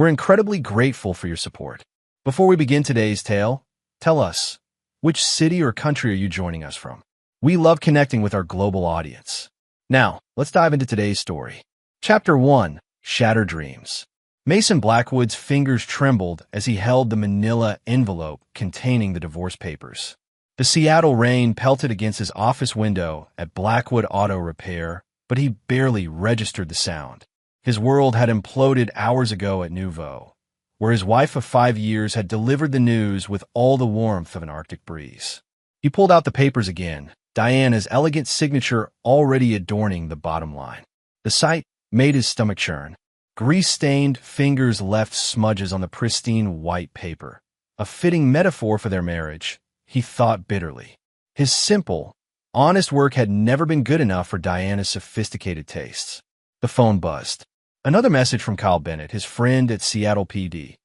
We're incredibly grateful for your support. Before we begin today's tale, tell us, which city or country are you joining us from? We love connecting with our global audience. Now, let's dive into today's story. Chapter 1. Shattered Dreams. Mason Blackwood's fingers trembled as he held the manila envelope containing the divorce papers. The Seattle rain pelted against his office window at Blackwood Auto Repair, but he barely registered the sound. His world had imploded hours ago at Nouveau, where his wife of 5 years had delivered the news with all the warmth of an Arctic breeze. He pulled out the papers again, Diana's elegant signature already adorning the bottom line. The sight made his stomach churn. Grease-stained fingers left smudges on the pristine white paper. A fitting metaphor for their marriage, he thought bitterly. His simple, honest work had never been good enough for Diana's sophisticated tastes. The phone buzzed. Another message from Kyle Bennett, his friend at Seattle PD.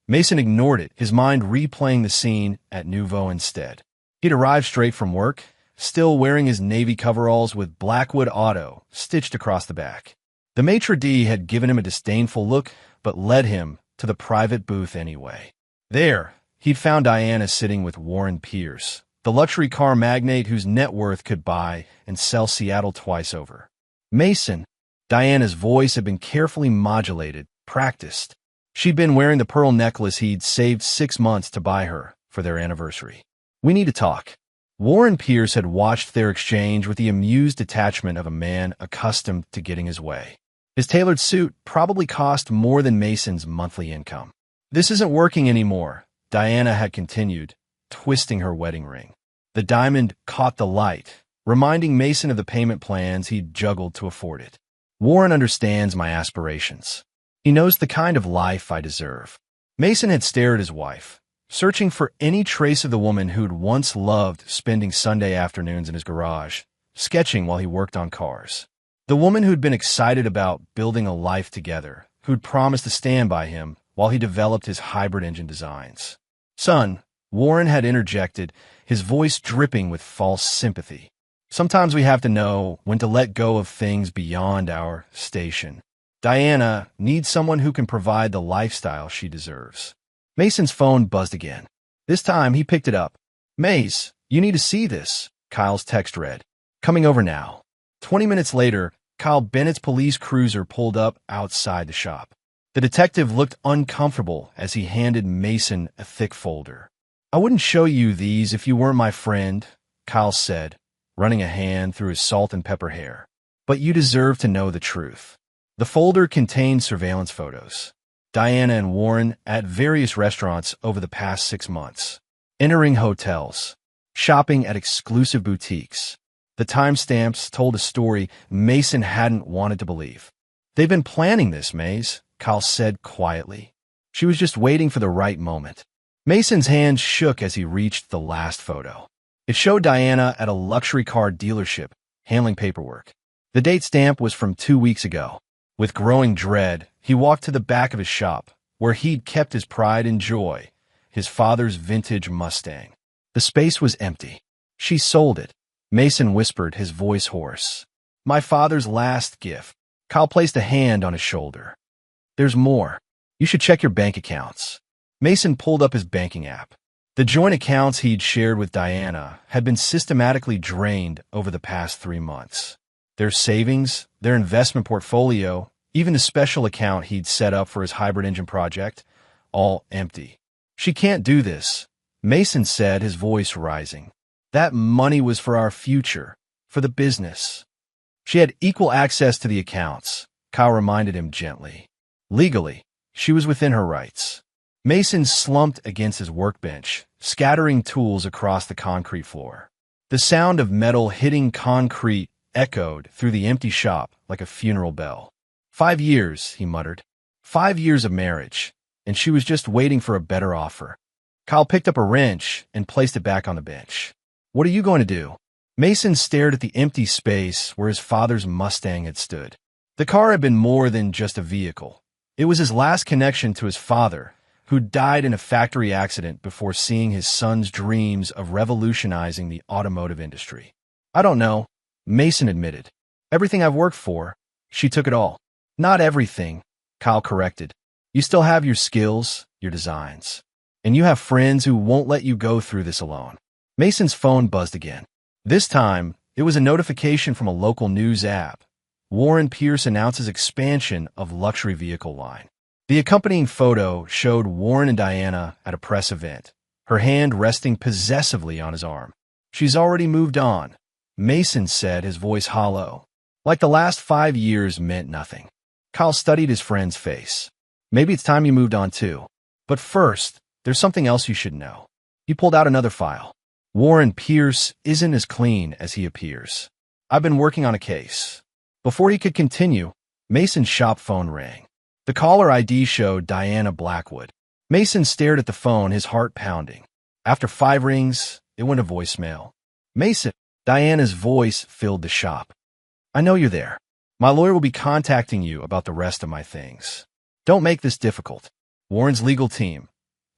Mason ignored it, his mind replaying the scene at Nouveau instead. He'd arrived straight from work, still wearing his navy coveralls with Blackwood Auto stitched across the back. The maitre d' had given him a disdainful look, but led him to the private booth anyway. There, he'd found Diana sitting with Warren Pierce, the luxury car magnate whose net worth could buy and sell Seattle twice over. Mason, Diana's voice had been carefully modulated, practiced. She'd been wearing the pearl necklace he'd saved 6 months to buy her for their anniversary. We need to talk. Warren Pierce had watched their exchange with the amused detachment of a man accustomed to getting his way. His tailored suit probably cost more than Mason's monthly income. This isn't working anymore, Diana had continued, twisting her wedding ring. The diamond caught the light, reminding Mason of the payment plans he'd juggled to afford it. Warren understands my aspirations. He knows the kind of life I deserve. Mason had stared at his wife, searching for any trace of the woman who'd once loved spending Sunday afternoons in his garage, sketching while he worked on cars. The woman who'd been excited about building a life together, who'd promised to stand by him while he developed his hybrid engine designs. Son, Warren had interjected, his voice dripping with false sympathy. Sometimes we have to know when to let go of things beyond our station. Diana needs someone who can provide the lifestyle she deserves. Mason's phone buzzed again. This time, he picked it up. Mace, you need to see this, Kyle's text read. Coming over now. 20 minutes later, Kyle Bennett's police cruiser pulled up outside the shop. The detective looked uncomfortable as he handed Mason a thick folder. I wouldn't show you these if you weren't my friend, Kyle said, running a hand through his salt and pepper hair. But you deserve to know the truth. The folder contained surveillance photos. Diana and Warren at various restaurants over the past 6 months. Entering hotels. Shopping at exclusive boutiques. The timestamps told a story Mason hadn't wanted to believe. They've been planning this, Maze, Kyle said quietly. She was just waiting for the right moment. Mason's hand shook as he reached the last photo. It showed Diana at a luxury car dealership, handling paperwork. The date stamp was from 2 weeks ago. With growing dread, he walked to the back of his shop, where he'd kept his pride and joy, his father's vintage Mustang. The space was empty. She sold it. Mason whispered, his voice hoarse. My father's last gift. Kyle placed a hand on his shoulder. There's more. You should check your bank accounts. Mason pulled up his banking app. The joint accounts he'd shared with Diana had been systematically drained over the past 3 months. Their savings, their investment portfolio, even the special account he'd set up for his hybrid engine project, all empty. She can't do this, Mason said, his voice rising. That money was for our future, for the business. She had equal access to the accounts, Kyle reminded him gently. Legally, she was within her rights. Mason slumped against his workbench, scattering tools across the concrete floor. The sound of metal hitting concrete echoed through the empty shop like a funeral bell. 5 years, he muttered. 5 years of marriage, and she was just waiting for a better offer. Kyle picked up a wrench and placed it back on the bench. What are you going to do? Mason stared at the empty space where his father's Mustang had stood. The car had been more than just a vehicle. It was his last connection to his father, who died in a factory accident before seeing his son's dreams of revolutionizing the automotive industry. I don't know, Mason admitted. Everything I've worked for, she took it all. Not everything, Kyle corrected. You still have your skills, your designs, and you have friends who won't let you go through this alone. Mason's phone buzzed again. This time, it was a notification from a local news app. Warren Pierce announces expansion of luxury vehicle line. The accompanying photo showed Warren and Diana at a press event, her hand resting possessively on his arm. She's already moved on, Mason said, his voice hollow. Like the last 5 years meant nothing. Kyle studied his friend's face. Maybe it's time you moved on too. But first, there's something else you should know. He pulled out another file. Warren Pierce isn't as clean as he appears. I've been working on a case. Before he could continue, Mason's shop phone rang. The caller ID showed Diana Blackwood. Mason stared at the phone, his heart pounding. After 5 rings, it went to voicemail. Mason, Diana's voice filled the shop. I know you're there. My lawyer will be contacting you about the rest of my things. Don't make this difficult. Warren's legal team.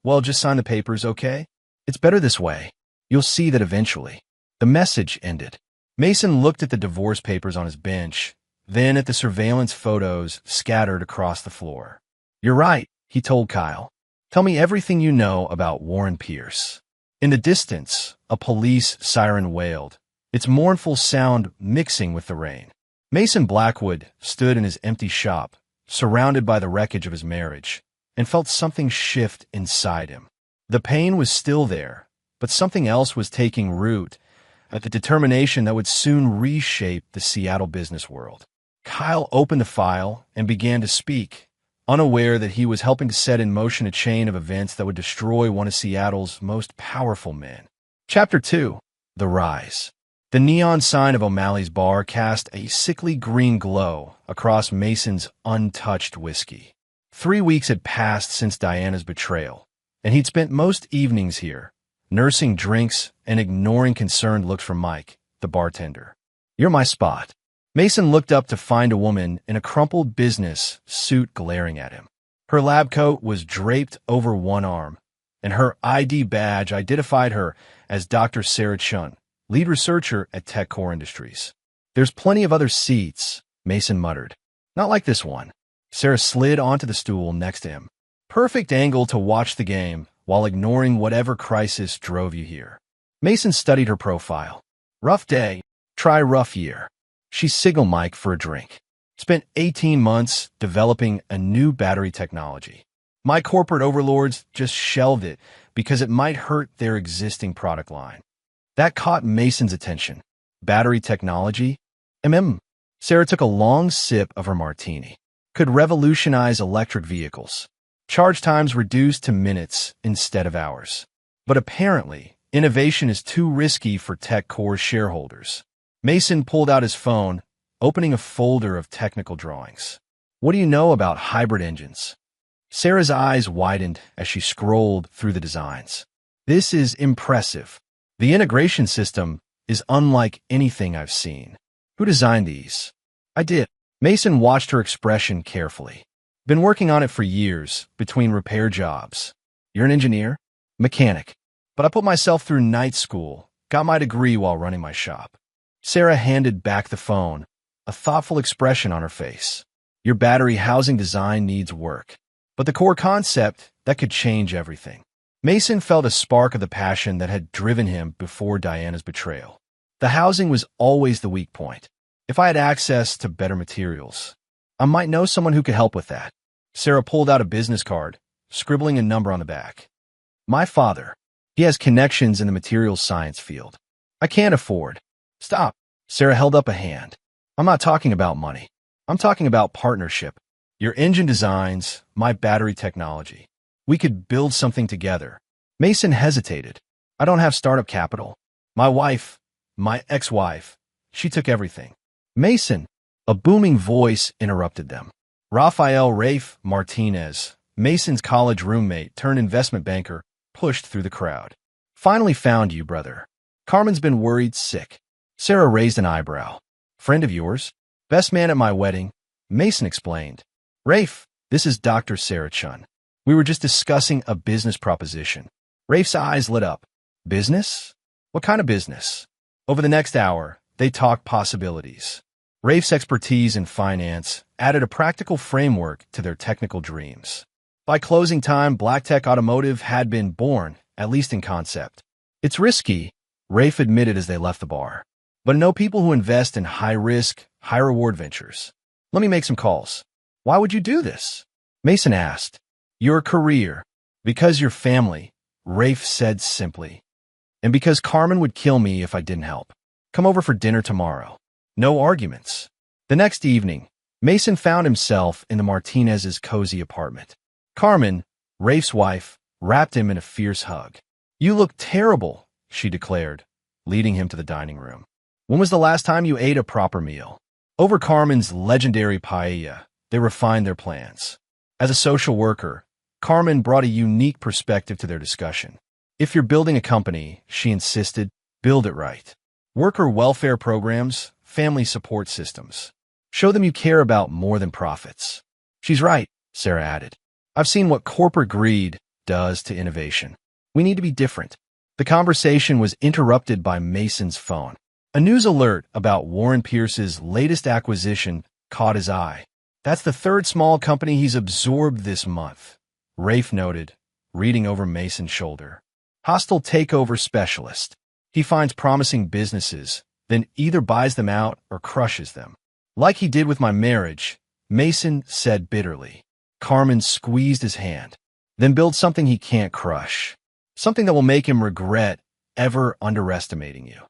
Well, just sign the papers, okay? It's better this way. You'll see that eventually. The message ended. Mason looked at the divorce papers on his bench, then at the surveillance photos scattered across the floor. You're right, he told Kyle. Tell me everything you know about Warren Pierce. In the distance, a police siren wailed, its mournful sound mixing with the rain. Mason Blackwood stood in his empty shop, surrounded by the wreckage of his marriage, and felt something shift inside him. The pain was still there, but something else was taking root, at the determination that would soon reshape the Seattle business world. Kyle opened the file and began to speak, unaware that he was helping to set in motion a chain of events that would destroy one of Seattle's most powerful men. Chapter 2. The Rise. The neon sign of O'Malley's bar cast a sickly green glow across Mason's untouched whiskey. 3 weeks had passed since Diana's betrayal, and he'd spent most evenings here, nursing drinks and ignoring concerned looks from Mike, the bartender. You're my spot. Mason looked up to find a woman in a crumpled business suit glaring at him. Her lab coat was draped over one arm, and her ID badge identified her as Dr. Sarah Chun, lead researcher at TechCore Industries. There's plenty of other seats, Mason muttered. Not like this one. Sarah slid onto the stool next to him. Perfect angle to watch the game while ignoring whatever crisis drove you here. Mason studied her profile. Rough day, try rough year. She signaled Mike for a drink. Spent 18 months developing a new battery technology. My corporate overlords just shelved it because it might hurt their existing product line. That caught Mason's attention. Battery technology? Sarah took a long sip of her martini. Could revolutionize electric vehicles. Charge times reduced to minutes instead of hours. But apparently, innovation is too risky for TechCore's shareholders. Mason pulled out his phone, opening a folder of technical drawings. What do you know about hybrid engines? Sarah's eyes widened as she scrolled through the designs. This is impressive. The integration system is unlike anything I've seen. Who designed these? I did. Mason watched her expression carefully. Been working on it for years, between repair jobs. You're an engineer? Mechanic. But I put myself through night school, got my degree while running my shop. Sarah handed back the phone, a thoughtful expression on her face. Your battery housing design needs work. But the core concept, that could change everything. Mason felt a spark of the passion that had driven him before Diana's betrayal. The housing was always the weak point. If I had access to better materials, I might know someone who could help with that. Sarah pulled out a business card, scribbling a number on the back. My father. He has connections in the materials science field. I can't afford. Stop. Sarah held up a hand. I'm not talking about money. I'm talking about partnership. Your engine designs, my battery technology. We could build something together. Mason hesitated. I don't have startup capital. My wife, my ex-wife, she took everything. Mason, a booming voice interrupted them. Rafael Rafe Martinez, Mason's college roommate turned investment banker, pushed through the crowd. Finally found you, brother. Carmen's been worried sick. Sarah raised an eyebrow. Friend of yours? Best man at my wedding, Mason explained. Rafe, this is Dr. Sarah Chun. We were just discussing a business proposition. Rafe's eyes lit up. Business? What kind of business? Over the next hour, they talked possibilities. Rafe's expertise in finance added a practical framework to their technical dreams. By closing time, BlackTech Automotive had been born, at least in concept. It's risky, Rafe admitted as they left the bar. But I know people who invest in high-risk, high-reward ventures. Let me make some calls. Why would you do this? Mason asked. Your career. Because your family, Rafe said simply. And because Carmen would kill me if I didn't help. Come over for dinner tomorrow. No arguments. The next evening, Mason found himself in the Martinez's cozy apartment. Carmen, Rafe's wife, wrapped him in a fierce hug. You look terrible, she declared, leading him to the dining room. When was the last time you ate a proper meal? Over Carmen's legendary paella, they refined their plans. As a social worker, Carmen brought a unique perspective to their discussion. If you're building a company, she insisted, build it right. Worker welfare programs, family support systems. Show them you care about more than profits. She's right, Sarah added. I've seen what corporate greed does to innovation. We need to be different. The conversation was interrupted by Mason's phone. A news alert about Warren Pierce's latest acquisition caught his eye. That's the third small company he's absorbed this month, Rafe noted, reading over Mason's shoulder. Hostile takeover specialist. He finds promising businesses, then either buys them out or crushes them. Like he did with my marriage, Mason said bitterly. Carmen squeezed his hand. Then build something he can't crush. Something that will make him regret ever underestimating you.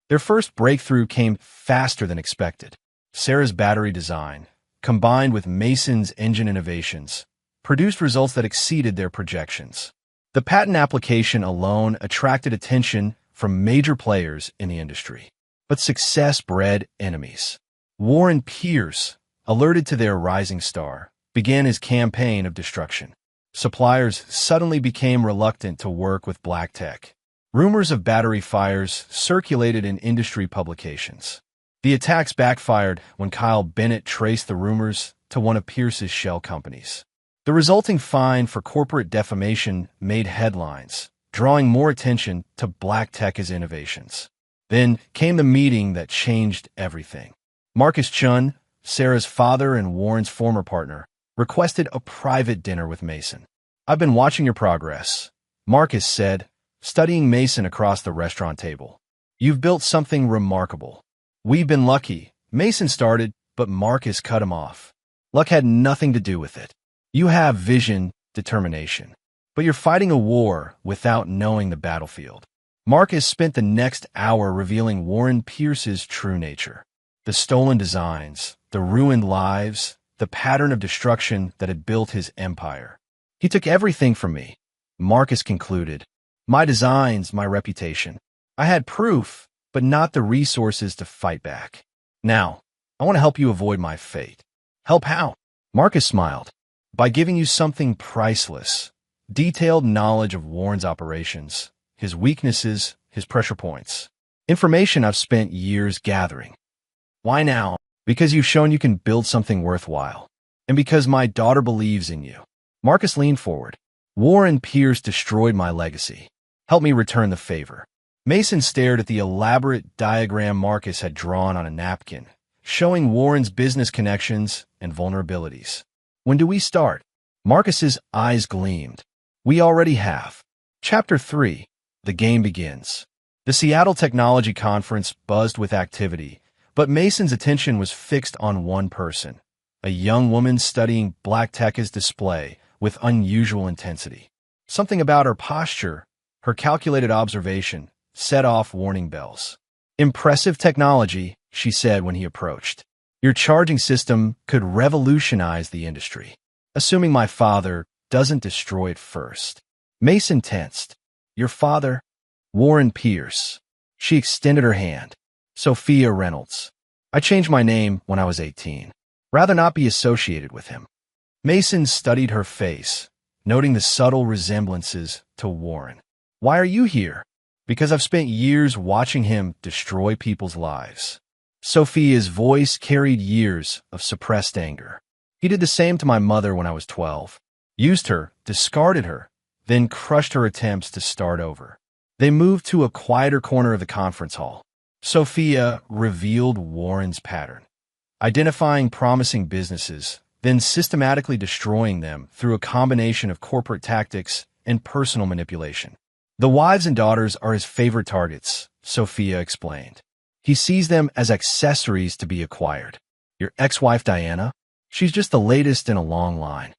Their first breakthrough came faster than expected. Sarah's battery design, combined with Mason's engine innovations, produced results that exceeded their projections. The patent application alone attracted attention from major players in the industry. But success bred enemies. Warren Pierce, alerted to their rising star, began his campaign of destruction. Suppliers suddenly became reluctant to work with BlackTech. Rumors of battery fires circulated in industry publications. The attacks backfired when Kyle Bennett traced the rumors to one of Pierce's shell companies. The resulting fine for corporate defamation made headlines, drawing more attention to BlackTech's innovations. Then came the meeting that changed everything. Marcus Chun, Sarah's father and Warren's former partner, requested a private dinner with Mason. I've been watching your progress, Marcus said, studying Mason across the restaurant table. You've built something remarkable. We've been lucky, Mason started, but Marcus cut him off. Luck had nothing to do with it. You have vision, determination. But you're fighting a war without knowing the battlefield. Marcus spent the next hour revealing Warren Pierce's true nature. The stolen designs, the ruined lives, the pattern of destruction that had built his empire. He took everything from me, Marcus concluded. My designs, my reputation. I had proof, but not the resources to fight back. Now, I want to help you avoid my fate. Help how? Marcus smiled. By giving you something priceless. Detailed knowledge of Warren's operations, his weaknesses, his pressure points. Information I've spent years gathering. Why now? Because you've shown you can build something worthwhile. And because my daughter believes in you. Marcus leaned forward. Warren Pierce destroyed my legacy. Help me return the favor. Mason stared at the elaborate diagram Marcus had drawn on a napkin, showing Warren's business connections and vulnerabilities. When do we start? Marcus's eyes gleamed. We already have. Chapter 3. The game begins. The Seattle Technology Conference buzzed with activity, but Mason's attention was fixed on one person, a young woman studying BlackTech's display with unusual intensity. Something about her posture, her calculated observation, set off warning bells. Impressive technology, she said when he approached. Your charging system could revolutionize the industry. Assuming my father doesn't destroy it first. Mason tensed. Your father? Warren Pierce. She extended her hand. Sophia Reynolds. I changed my name when I was 18. Rather not be associated with him. Mason studied her face, noting the subtle resemblances to Warren. Why are you here? Because I've spent years watching him destroy people's lives. Sophia's voice carried years of suppressed anger. He did the same to my mother when I was 12. Used her, discarded her, then crushed her attempts to start over. They moved to a quieter corner of the conference hall. Sophia revealed Warren's pattern. Identifying promising businesses, then systematically destroying them through a combination of corporate tactics and personal manipulation. The wives and daughters are his favorite targets, Sophia explained. He sees them as accessories to be acquired. Your ex-wife Diana? She's just the latest in a long line.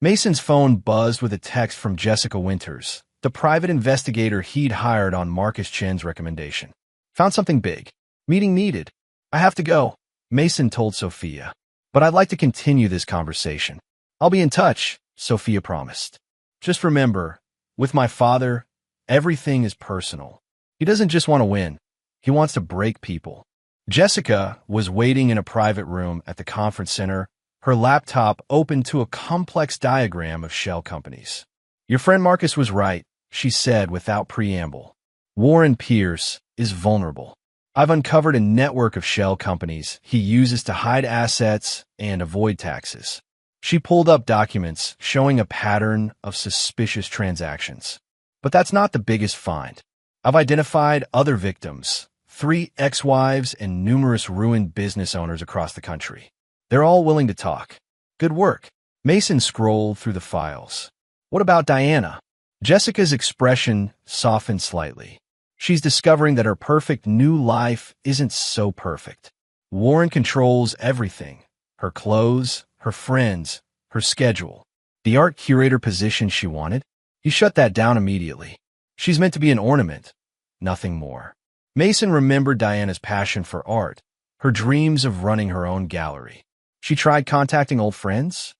Mason's phone buzzed with a text from Jessica Winters, the private investigator he'd hired on Marcus Chen's recommendation. Found something big. Meeting needed. I have to go, Mason told Sophia. But I'd like to continue this conversation. I'll be in touch, Sophia promised. Just remember, with my father, everything is personal. He doesn't just want to win. He wants to break people. Jessica was waiting in a private room at the conference center, her laptop open to a complex diagram of shell companies. Your friend Marcus was right, she said without preamble. Warren Pierce is vulnerable. I've uncovered a network of shell companies he uses to hide assets and avoid taxes. She pulled up documents showing a pattern of suspicious transactions. But that's not the biggest find. I've identified other victims, 3 ex-wives and numerous ruined business owners across the country. They're all willing to talk. Good work. Mason scrolled through the files. What about Diana? Jessica's expression softened slightly. She's discovering that her perfect new life isn't so perfect. Warren controls everything. Her clothes, her friends, her schedule. The art curator position she wanted? He shut that down immediately. She's meant to be an ornament, nothing more. Mason remembered Diana's passion for art, her dreams of running her own gallery. She tried contacting old friends?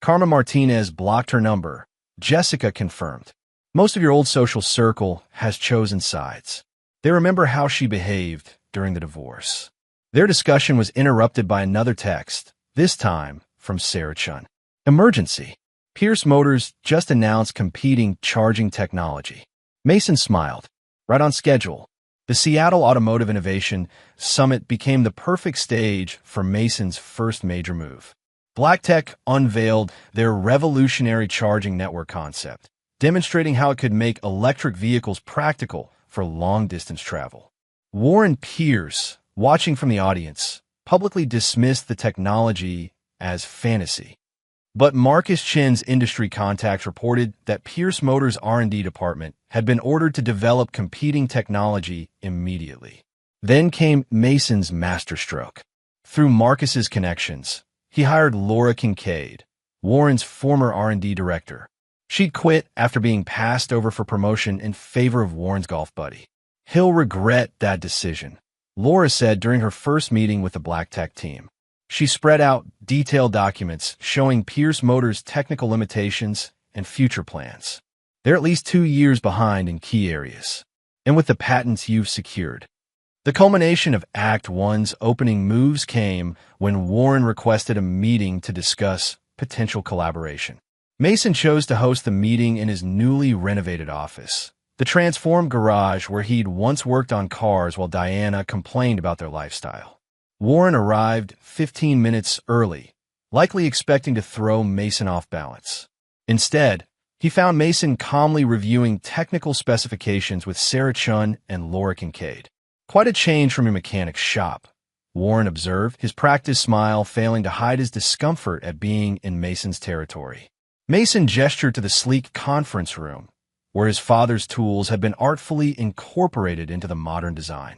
Karma Martinez blocked her number. Jessica confirmed. Most of your old social circle has chosen sides. They remember how she behaved during the divorce. Their discussion was interrupted by another text, this time from Sarah Chun. Emergency. Pierce Motors just announced competing charging technology. Mason smiled. Right on schedule. The Seattle Automotive Innovation Summit became the perfect stage for Mason's first major move. BlackTech unveiled their revolutionary charging network concept, demonstrating how it could make electric vehicles practical for long-distance travel. Warren Pierce, watching from the audience, publicly dismissed the technology as fantasy. But Marcus Chen's industry contacts reported that Pierce Motors' R&D department had been ordered to develop competing technology immediately. Then came Mason's masterstroke. Through Marcus's connections, he hired Laura Kincaid, Warren's former R&D director. She'd quit after being passed over for promotion in favor of Warren's golf buddy. He'll regret that decision, Laura said during her first meeting with the BlackTech team. She spread out detailed documents showing Pierce Motors' technical limitations and future plans. They're at least 2 years behind in key areas. And with the patents you've secured. The culmination of Act 1's opening moves came when Warren requested a meeting to discuss potential collaboration. Mason chose to host the meeting in his newly renovated office, the transformed garage where he'd once worked on cars while Diana complained about their lifestyle. Warren arrived 15 minutes early, likely expecting to throw Mason off balance. Instead, he found Mason calmly reviewing technical specifications with Sarah Chun and Laura Kincaid. Quite a change from your mechanic's shop, Warren observed, his practiced smile failing to hide his discomfort at being in Mason's territory. Mason gestured to the sleek conference room, where his father's tools had been artfully incorporated into the modern design.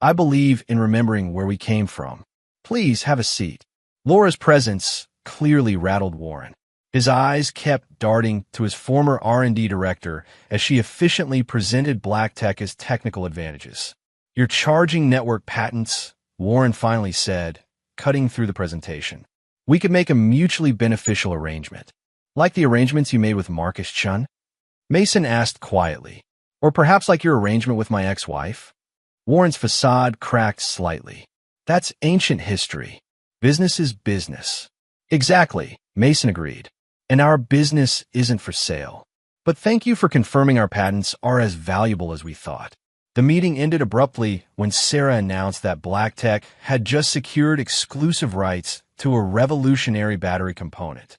I believe in remembering where we came from. Please have a seat. Laura's presence clearly rattled Warren. His eyes kept darting to his former R&D director as she efficiently presented BlackTech as technical advantages. Your charging network patents, Warren finally said, cutting through the presentation. We could make a mutually beneficial arrangement. Like the arrangements you made with Marcus Chun? Mason asked quietly. Or perhaps like your arrangement with my ex-wife? Warren's facade cracked slightly. That's ancient history. Business is business. Exactly, Mason agreed. And our business isn't for sale. But thank you for confirming our patents are as valuable as we thought. The meeting ended abruptly when Sarah announced that BlackTech had just secured exclusive rights to a revolutionary battery component.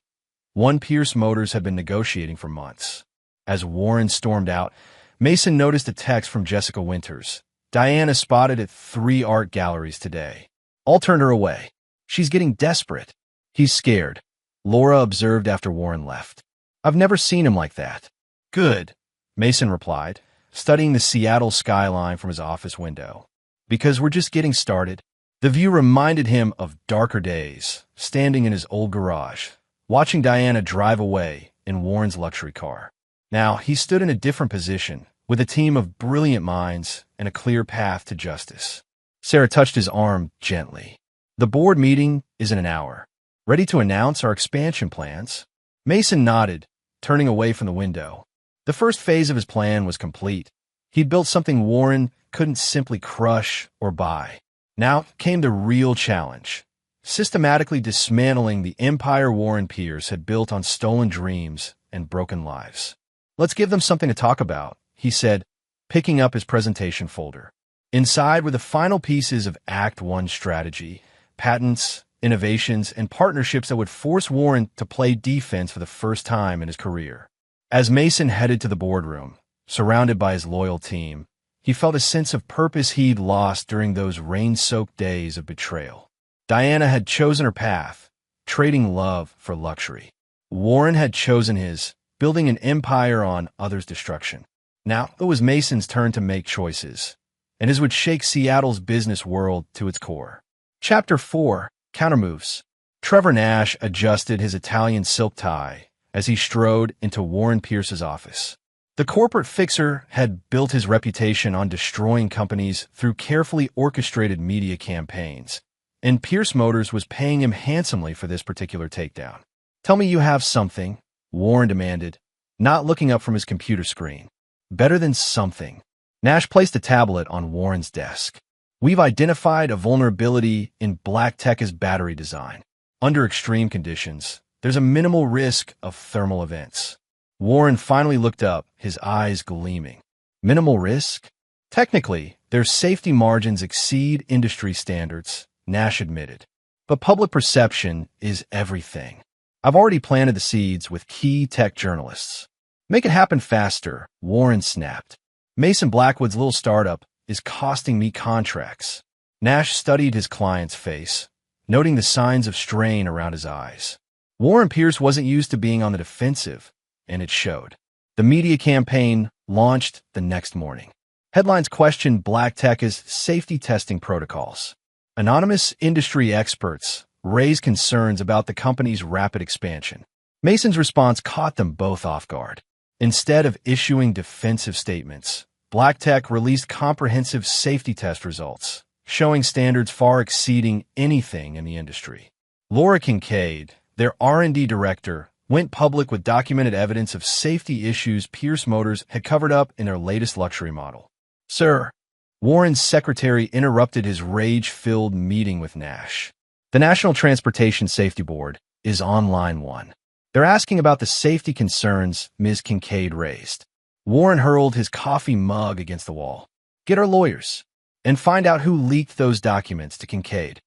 One Pierce Motors had been negotiating for months. As Warren stormed out, Mason noticed a text from Jessica Winters. Diana spotted at 3 art galleries today. All turned her away. She's getting desperate. He's scared. Laura observed after Warren left. I've never seen him like that. Good, Mason replied, studying the Seattle skyline from his office window. Because we're just getting started. The view reminded him of darker days, standing in his old garage, watching Diana drive away in Warren's luxury car. Now, he stood in a different position, with a team of brilliant minds and a clear path to justice. Sarah touched his arm gently. The board meeting is in an hour. Ready to announce our expansion plans? Mason nodded, turning away from the window. The first phase of his plan was complete. He'd built something Warren couldn't simply crush or buy. Now came the real challenge, systematically dismantling the empire Warren Pierce had built on stolen dreams and broken lives. Let's give them something to talk about, he said, picking up his presentation folder. Inside were the final pieces of Act 1 strategy, patents, innovations, and partnerships that would force Warren to play defense for the first time in his career. As Mason headed to the boardroom, surrounded by his loyal team, he felt a sense of purpose he'd lost during those rain-soaked days of betrayal. Diana had chosen her path, trading love for luxury. Warren had chosen his, building an empire on others' destruction. Now it was Mason's turn to make choices, and his would shake Seattle's business world to its core. Chapter 4. Countermoves. Trevor Nash adjusted his Italian silk tie as he strode into Warren Pierce's office. The corporate fixer had built his reputation on destroying companies through carefully orchestrated media campaigns, and Pierce Motors was paying him handsomely for this particular takedown. Tell me you have something, Warren demanded, not looking up from his computer screen. Better than something. Nash placed a tablet on Warren's desk. We've identified a vulnerability in BlackTech's battery design. Under extreme conditions, there's a minimal risk of thermal events. Warren finally looked up, his eyes gleaming. Minimal risk? Technically, their safety margins exceed industry standards, Nash admitted. But public perception is everything. I've already planted the seeds with key tech journalists. Make it happen faster, Warren snapped. Mason Blackwood's little startup is costing me contracts. Nash studied his client's face, noting the signs of strain around his eyes. Warren Pierce wasn't used to being on the defensive, and it showed. The media campaign launched the next morning. Headlines questioned BlackTech's safety testing protocols. Anonymous industry experts raised concerns about the company's rapid expansion. Mason's response caught them both off guard. Instead of issuing defensive statements, BlackTech released comprehensive safety test results, showing standards far exceeding anything in the industry. Laura Kincaid, their R&D director, went public with documented evidence of safety issues Pierce Motors had covered up in their latest luxury model. Sir, Warren's secretary interrupted his rage-filled meeting with Nash. The National Transportation Safety Board is on line 1. They're asking about the safety concerns Ms. Kincaid raised. Warren hurled his coffee mug against the wall. Get our lawyers and find out who leaked those documents to Kincaid.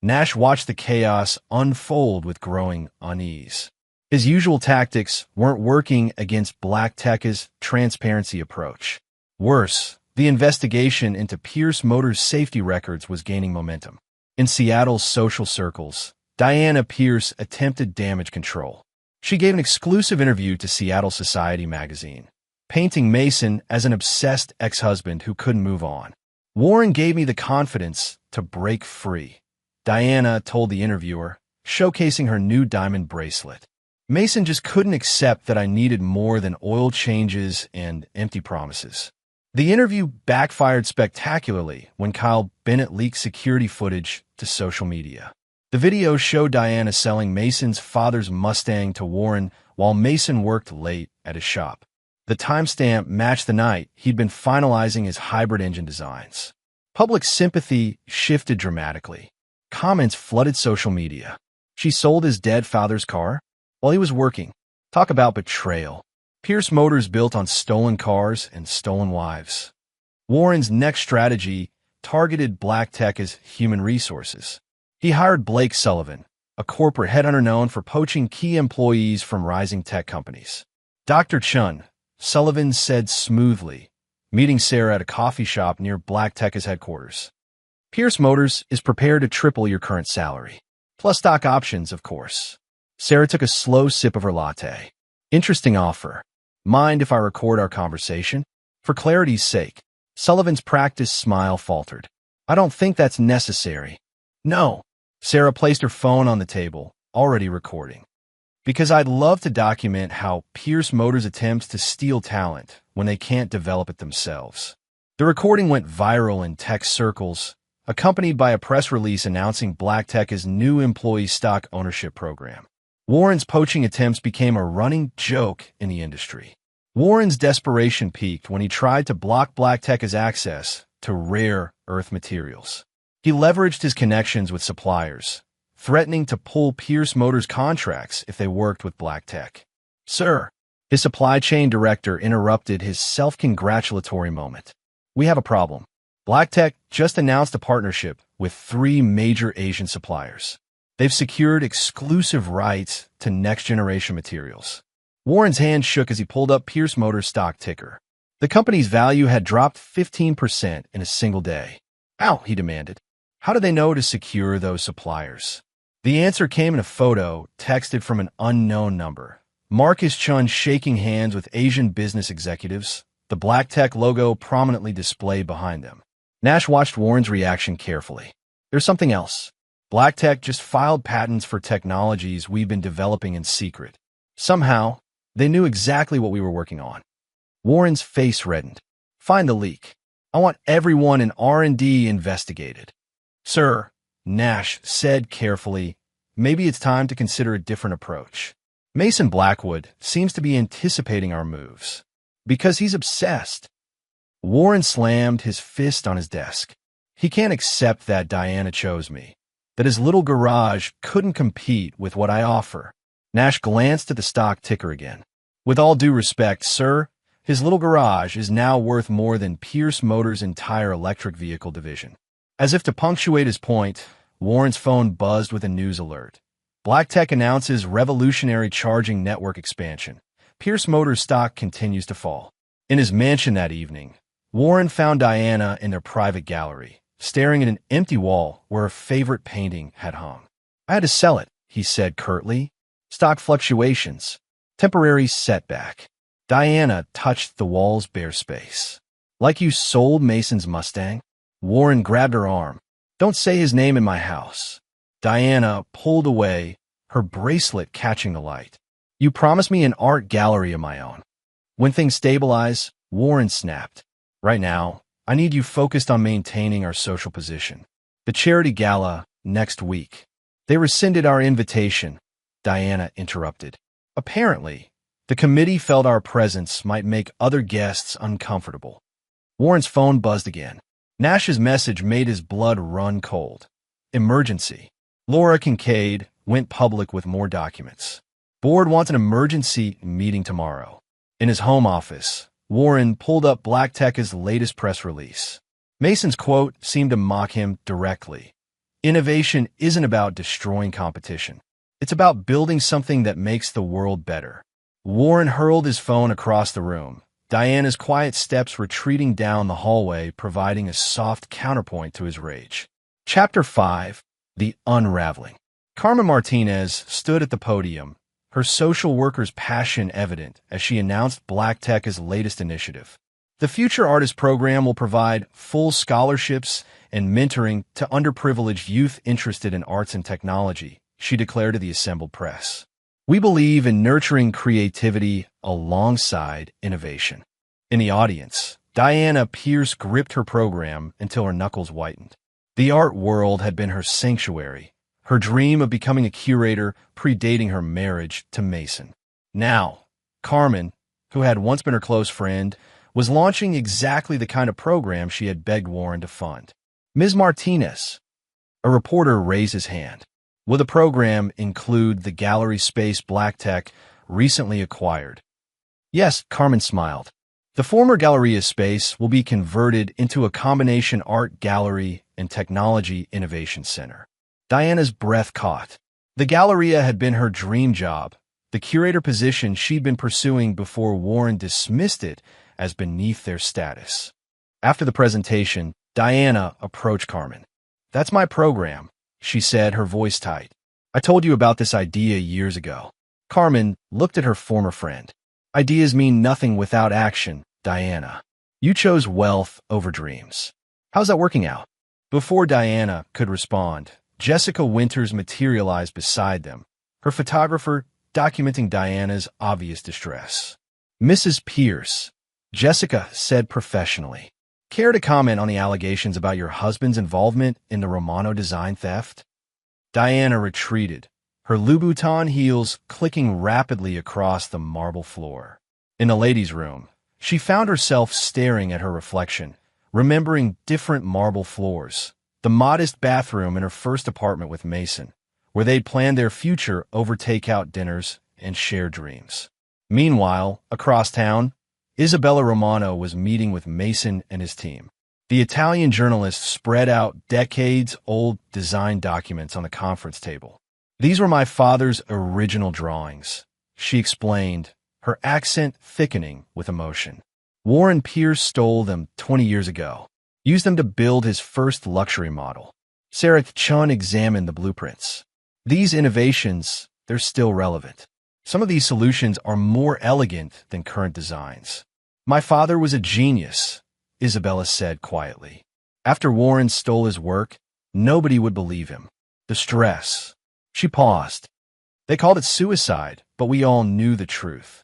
Nash watched the chaos unfold with growing unease. His usual tactics weren't working against BlackTech's transparency approach. Worse, the investigation into Pierce Motors' safety records was gaining momentum. In Seattle's social circles, Diana Pierce attempted damage control. She gave an exclusive interview to Seattle Society magazine, painting Mason as an obsessed ex-husband who couldn't move on. Warren gave me the confidence to break free, Diana told the interviewer, showcasing her new diamond bracelet. Mason just couldn't accept that I needed more than oil changes and empty promises. The interview backfired spectacularly when Kyle Bennett leaked security footage to social media. The video showed Diana selling Mason's father's Mustang to Warren while Mason worked late at his shop. The timestamp matched the night he'd been finalizing his hybrid engine designs. Public sympathy shifted dramatically. Comments flooded social media. She sold his dead father's car while he was working. Talk about betrayal. Pierce Motors built on stolen cars and stolen wives. Warren's next strategy targeted BlackTech as human resources. He hired Blake Sullivan, a corporate headhunter known for poaching key employees from rising tech companies. Dr. Chun, Sullivan said smoothly, meeting Sarah at a coffee shop near BlackTech's headquarters. Pierce Motors is prepared to triple your current salary. Plus stock options, of course. Sarah took a slow sip of her latte. Interesting offer. Mind if I record our conversation? For clarity's sake. Sullivan's practiced smile faltered. I don't think that's necessary. No. Sarah placed her phone on the table, already recording. Because I'd love to document how Pierce Motors attempts to steal talent when they can't develop it themselves. The recording went viral in tech circles, accompanied by a press release announcing BlackTech's new employee stock ownership program. Warren's poaching attempts became a running joke in the industry. Warren's desperation peaked when he tried to block BlackTech's access to rare earth materials. He leveraged his connections with suppliers, threatening to pull Pierce Motors contracts if they worked with BlackTech. Sir, his supply chain director interrupted his self-congratulatory moment. We have a problem. BlackTech just announced a partnership with 3 major Asian suppliers. They've secured exclusive rights to next-generation materials. Warren's hand shook as he pulled up Pierce Motors' stock ticker. The company's value had dropped 15% in a single day. How? He demanded. How do they know to secure those suppliers? The answer came in a photo texted from an unknown number. Marcus Chun shaking hands with Asian business executives, the BlackTech logo prominently displayed behind them. Nash watched Warren's reaction carefully. There's something else. BlackTech just filed patents for technologies we've been developing in secret. Somehow, they knew exactly what we were working on. Warren's face reddened. Find the leak. I want everyone in R&D investigated. Sir, Nash said carefully, maybe it's time to consider a different approach. Mason Blackwood seems to be anticipating our moves. Because he's obsessed. Warren slammed his fist on his desk. He can't accept that Diana chose me. That his little garage couldn't compete with what I offer. Nash glanced at the stock ticker again. With all due respect, sir, his little garage is now worth more than Pierce Motors' entire electric vehicle division. As if to punctuate his point, Warren's phone buzzed with a news alert. BlackTech announces revolutionary charging network expansion. Pierce Motors' stock continues to fall. In his mansion that evening, Warren found Diana in their private gallery, staring at an empty wall where her favorite painting had hung. I had to sell it, he said curtly. Stock fluctuations. Temporary setback. Diana touched the wall's bare space. Like you sold Mason's Mustang? Warren grabbed her arm. Don't say his name in my house. Diana pulled away, her bracelet catching the light. You promised me an art gallery of my own. When things stabilize, Warren snapped. Right now, I need you focused on maintaining our social position. The charity gala, next week. They rescinded our invitation, Diana interrupted. Apparently, the committee felt our presence might make other guests uncomfortable. Warren's phone buzzed again. Nash's message made his blood run cold. Emergency. Laura Kincaid went public with more documents. Board wants an emergency meeting tomorrow. In his home office, Warren pulled up BlackTech's latest press release. Mason's quote seemed to mock him directly. Innovation isn't about destroying competition. It's about building something that makes the world better. Warren hurled his phone across the room, Diana's quiet steps retreating down the hallway, providing a soft counterpoint to his rage. Chapter 5. The Unraveling. Carmen Martinez stood at the podium, her social worker's passion evident as she announced BlackTech's latest initiative. The Future Artist Program will provide full scholarships and mentoring to underprivileged youth interested in arts and technology, she declared to the assembled press. We believe in nurturing creativity alongside innovation. In the audience, Diana Pierce gripped her program until her knuckles whitened. The art world had been her sanctuary, her dream of becoming a curator predating her marriage to Mason. Now, Carmen, who had once been her close friend, was launching exactly the kind of program she had begged Warren to fund. Ms. Martinez. A reporter raised his hand. Will the program include the gallery space BlackTech recently acquired? Yes, Carmen smiled. The former Galleria space will be converted into a combination art gallery and technology innovation center. Diana's breath caught. The Galleria had been her dream job, the curator position she'd been pursuing before Warren dismissed it as beneath their status. After the presentation, Diana approached Carmen. That's my program, she said, her voice tight. I told you about this idea years ago. Carmen looked at her former friend. Ideas mean nothing without action, Diana. You chose wealth over dreams. How's that working out? Before Diana could respond, Jessica Winters materialized beside them, her photographer documenting Diana's obvious distress. Mrs. Pierce, Jessica said professionally. Care to comment on the allegations about your husband's involvement in the Romano design theft? Diana retreated, her Louboutin heels clicking rapidly across the marble floor. In the ladies' room, she found herself staring at her reflection, remembering different marble floors, the modest bathroom in her first apartment with Mason, where they'd planned their future over takeout dinners and shared dreams. Meanwhile, across town, Isabella Romano was meeting with Mason and his team. The Italian journalist spread out decades-old design documents on the conference table. These were my father's original drawings, she explained, her accent thickening with emotion. Warren Pierce stole them 20 years ago, used them to build his first luxury model. Sarah Chun examined the blueprints. These innovations, they're still relevant. Some of these solutions are more elegant than current designs. My father was a genius, Isabella said quietly. After Warren stole his work, nobody would believe him. The stress. She paused. They called it suicide, but we all knew the truth.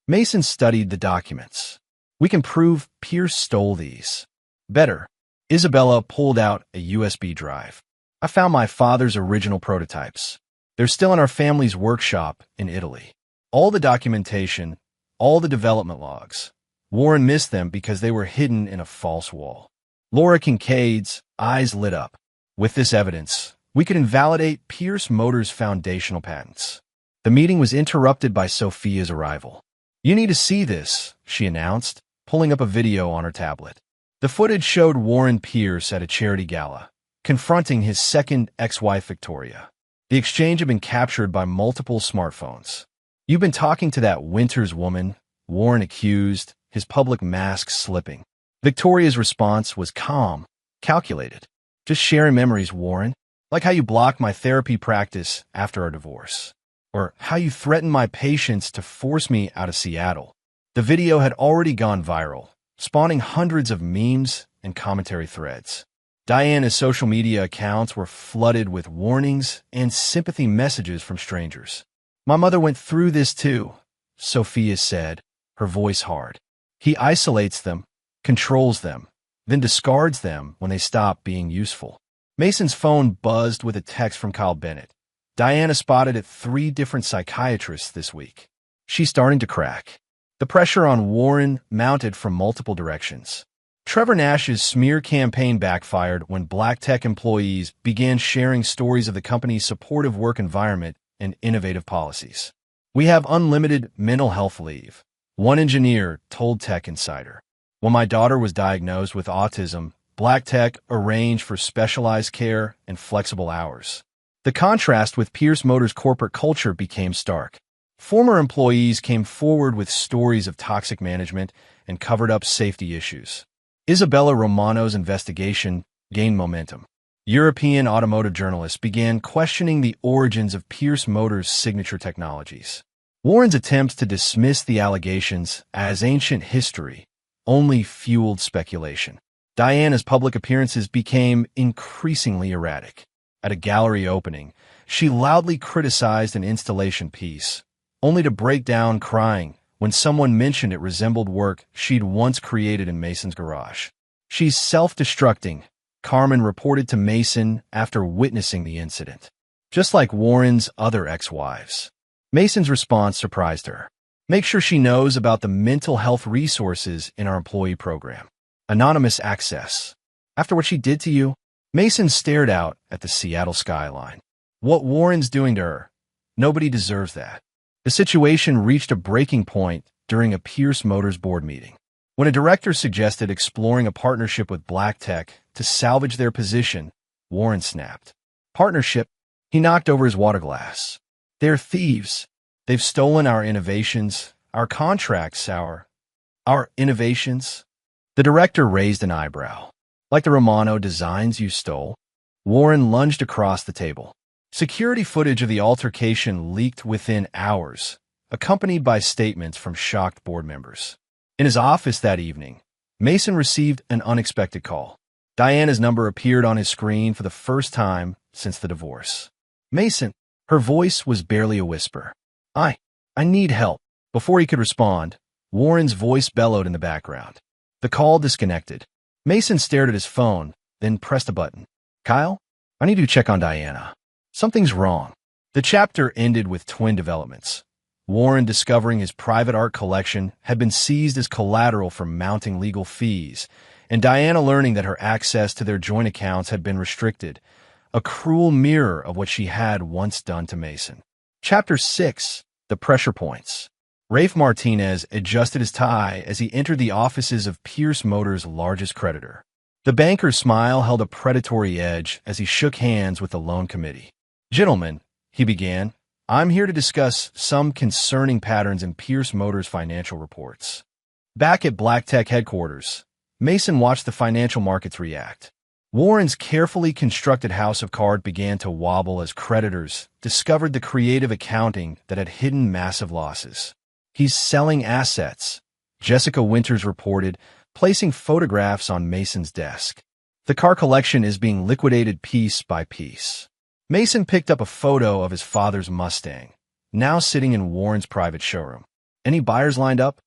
Mason studied the documents. We can prove Pierce stole these. Better. Isabella pulled out a USB drive. I found my father's original prototypes. They're still in our family's workshop in Italy. All the documentation, all the development logs. Warren missed them because they were hidden in a false wall. Laura Kincaid's eyes lit up. With this evidence, we could invalidate Pierce Motors' foundational patents. The meeting was interrupted by Sophia's arrival. You need to see this, she announced, pulling up a video on her tablet. The footage showed Warren Pierce at a charity gala, confronting his second ex-wife Victoria. The exchange had been captured by multiple smartphones. You've been talking to that Winters woman, Warren accused, his public mask slipping. Victoria's response was calm, calculated. Just sharing memories, Warren. Like how you blocked my therapy practice after our divorce. Or how you threatened my patients to force me out of Seattle. The video had already gone viral, spawning hundreds of memes and commentary threads. Diana's social media accounts were flooded with warnings and sympathy messages from strangers. My mother went through this too, Sophia said, her voice hard. He isolates them, controls them, then discards them when they stop being useful. Mason's phone buzzed with a text from Kyle Bennett. Diana spotted at 3 different psychiatrists this week. She's starting to crack. The pressure on Warren mounted from multiple directions. Trevor Nash's smear campaign backfired when black tech employees began sharing stories of the company's supportive work environment and innovative policies. We have unlimited mental health leave, one engineer told Tech Insider. When my daughter was diagnosed with autism, black tech arranged for specialized care and flexible hours. The contrast with Pierce Motors' corporate culture became stark. Former employees came forward with stories of toxic management and covered up safety issues. Isabella Romano's investigation gained momentum. European automotive journalists began questioning the origins of Pierce Motors' signature technologies. Warren's attempts to dismiss the allegations as ancient history only fueled speculation. Diana's public appearances became increasingly erratic. At a gallery opening, she loudly criticized an installation piece, only to break down crying when someone mentioned it resembled work she'd once created in Mason's garage. She's self-destructing, Carmen reported to Mason after witnessing the incident. Just like Warren's other ex-wives. Mason's response surprised her. Make sure she knows about the mental health resources in our employee program. Anonymous access. After what she did to you, Mason stared out at the Seattle skyline. What Warren's doing to her, nobody deserves that. The situation reached a breaking point during a Pierce Motors board meeting. When a director suggested exploring a partnership with Black Tech to salvage their position, Warren snapped. Partnership? He knocked over his water glass. They're thieves. They've stolen our innovations, our contracts, our innovations. The director raised an eyebrow. Like the Romano designs you stole? Warren lunged across the table. Security footage of the altercation leaked within hours, accompanied by statements from shocked board members. In his office that evening, Mason received an unexpected call. Diana's number appeared on his screen for the first time since the divorce. Mason, her voice was barely a whisper. I need help. Before he could respond, Warren's voice bellowed in the background. The call disconnected. Mason stared at his phone, then pressed a button. Kyle, I need you to check on Diana. Something's wrong. The chapter ended with twin developments. Warren discovering his private art collection had been seized as collateral for mounting legal fees, and Diana learning that her access to their joint accounts had been restricted, a cruel mirror of what she had once done to Mason. Chapter 6. The Pressure Points. Rafe Martinez adjusted his tie as he entered the offices of Pierce Motors' largest creditor. The banker's smile held a predatory edge as he shook hands with the loan committee. Gentlemen, he began, I'm here to discuss some concerning patterns in Pierce Motors' financial reports. Back at Black Tech headquarters, Mason watched the financial markets react. Warren's carefully constructed house of cards began to wobble as creditors discovered the creative accounting that had hidden massive losses. He's selling assets, Jessica Winters reported, placing photographs on Mason's desk. The car collection is being liquidated piece by piece. Mason picked up a photo of his father's Mustang, now sitting in Warren's private showroom. Any buyers lined up?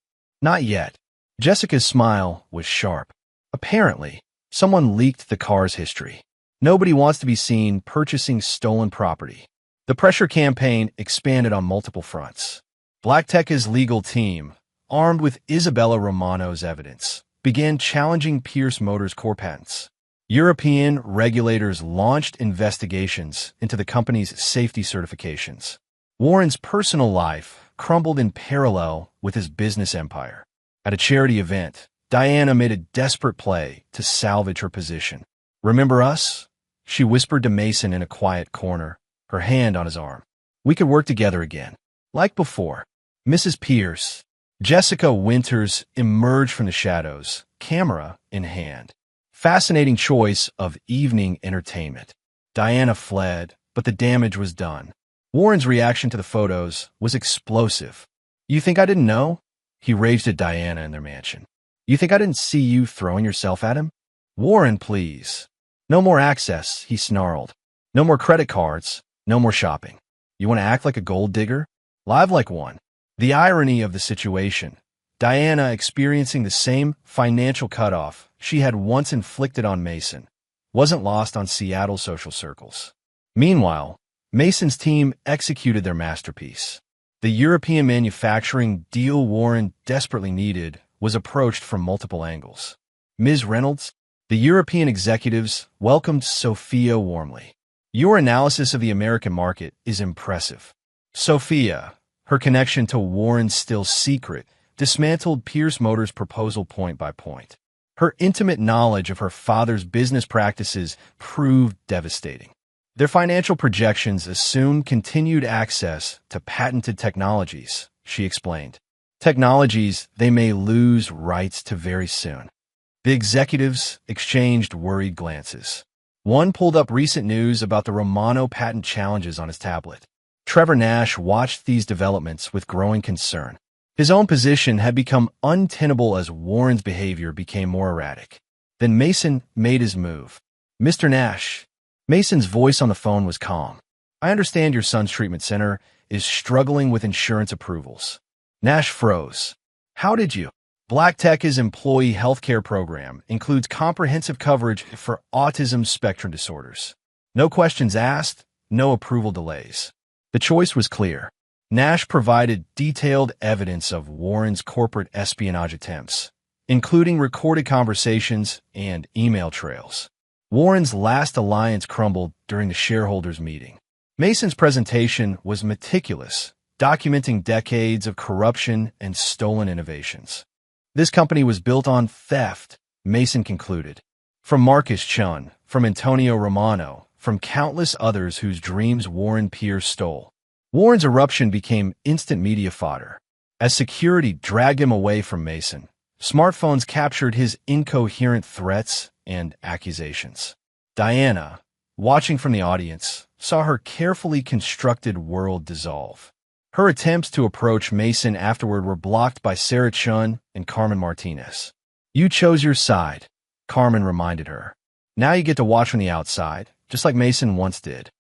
Not yet. Jessica's smile was sharp. Apparently, someone leaked the car's history. Nobody wants to be seen purchasing stolen property. The pressure campaign expanded on multiple fronts. Black Tech's legal team, armed with Isabella Romano's evidence, began challenging Pierce Motors' core patents. European regulators launched investigations into the company's safety certifications. Warren's personal life crumbled in parallel with his business empire. At a charity event, Diana made a desperate play to salvage her position. Remember us? She whispered to Mason in a quiet corner, her hand on his arm. We could work together again. Like before. Mrs. Pierce. Jessica Winters emerged from the shadows, camera in hand. Fascinating choice of evening entertainment. Diana fled, but the damage was done. Warren's reaction to the photos was explosive. You think I didn't know? He raged at Diana in their mansion. You think I didn't see you throwing yourself at him? Warren, please. No more access, he snarled. No more credit cards, no more shopping. You want to act like a gold digger? Live like one. The irony of the situation. Diana experiencing the same financial cutoff she had once inflicted on Mason wasn't lost on Seattle social circles. Meanwhile, Mason's team executed their masterpiece. The European manufacturing deal Warren desperately needed was approached from multiple angles. Ms. Reynolds, the European executives welcomed Sophia warmly. Your analysis of the American market is impressive. Sophia, her connection to Warren's still secret, dismantled Pierce Motors' proposal point by point. Her intimate knowledge of her father's business practices proved devastating. Their financial projections assumed continued access to patented technologies, she explained. Technologies they may lose rights to very soon. The executives exchanged worried glances. One pulled up recent news about the Romano patent challenges on his tablet. Trevor Nash watched these developments with growing concern. His own position had become untenable as Warren's behavior became more erratic. Then Mason made his move. Mr. Nash. Mason's voice on the phone was calm. I understand your son's treatment center is struggling with insurance approvals. Nash froze. How did you? Black Tech's employee healthcare program includes comprehensive coverage for autism spectrum disorders. No questions asked, no approval delays. The choice was clear. Nash provided detailed evidence of Warren's corporate espionage attempts, including recorded conversations and email trails. Warren's last alliance crumbled during the shareholders' meeting. Mason's presentation was meticulous, documenting decades of corruption and stolen innovations. This company was built on theft, Mason concluded. From Marcus Chun, from Antonio Romano, from countless others whose dreams Warren Pierce stole. Warren's eruption became instant media fodder. As security dragged him away from Mason, smartphones captured his incoherent threats and accusations. Diana, watching from the audience, saw her carefully constructed world dissolve. Her attempts to approach Mason afterward were blocked by Sarah Chun and Carmen Martinez. "You chose your side," Carmen reminded her. "Now you get to watch from the outside, just like Mason once did."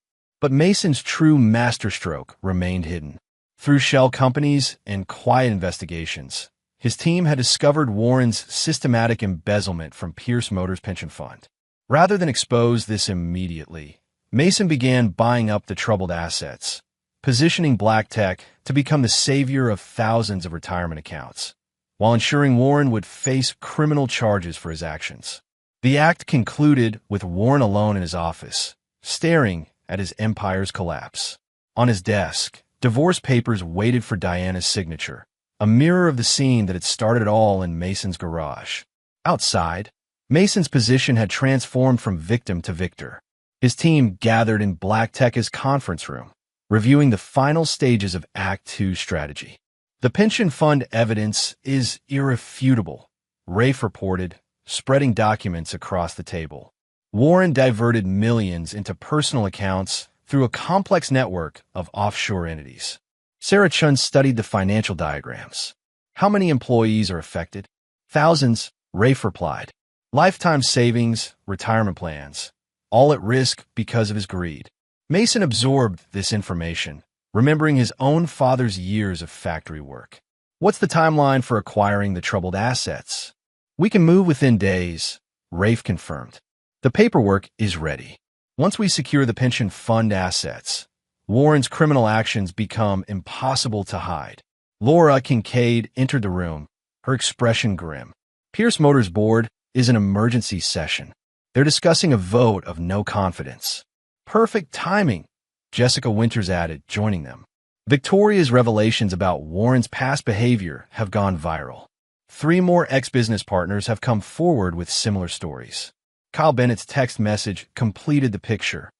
But Mason's true masterstroke remained hidden. Through shell companies and quiet investigations, his team had discovered Warren's systematic embezzlement from Pierce Motors' pension fund. Rather than expose this immediately, Mason began buying up the troubled assets, positioning Black Tech to become the savior of thousands of retirement accounts, while ensuring Warren would face criminal charges for his actions. The act concluded with Warren alone in his office, staring at his empire's collapse. On his desk, divorce papers waited for Diana's signature, a mirror of the scene that had started it all in Mason's garage. Outside, Mason's position had transformed from victim to victor. His team gathered in Black Tech's conference room, reviewing the final stages of Act 2 strategy. "The pension fund evidence is irrefutable," Rafe reported, spreading documents across the table. Warren diverted millions into personal accounts through a complex network of offshore entities. Sarah Chun studied the financial diagrams. "How many employees are affected?" "Thousands," Rafe replied. "Lifetime savings, retirement plans, all at risk because of his greed." Mason absorbed this information, remembering his own father's years of factory work. "What's the timeline for acquiring the troubled assets?" "We can move within days," Rafe confirmed. "The paperwork is ready. Once we secure the pension fund assets, Warren's criminal actions become impossible to hide." Laura Kincaid entered the room, her expression grim. "Pierce Motors' board is an emergency session. They're discussing a vote of no confidence." "Perfect timing," Jessica Winters added, joining them. Victoria's revelations about Warren's past behavior have gone viral. 3 more ex-business partners have come forward with similar stories. Kyle Bennett's text message completed the picture.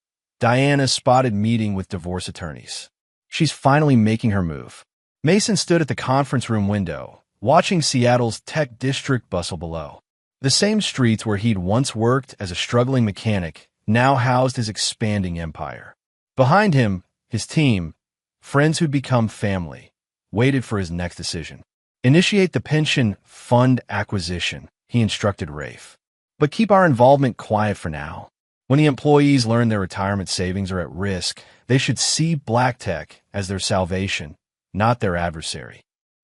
Diana spotted meeting with divorce attorneys. She's finally making her move. Mason stood at the conference room window, watching Seattle's tech district bustle below. The same streets where he'd once worked as a struggling mechanic now housed his expanding empire. Behind him, his team, friends who'd become family, waited for his next decision. "Initiate the pension fund acquisition," he instructed Rafe. "But keep our involvement quiet for now. When the employees learn their retirement savings are at risk, they should see Black Tech as their salvation, not their adversary."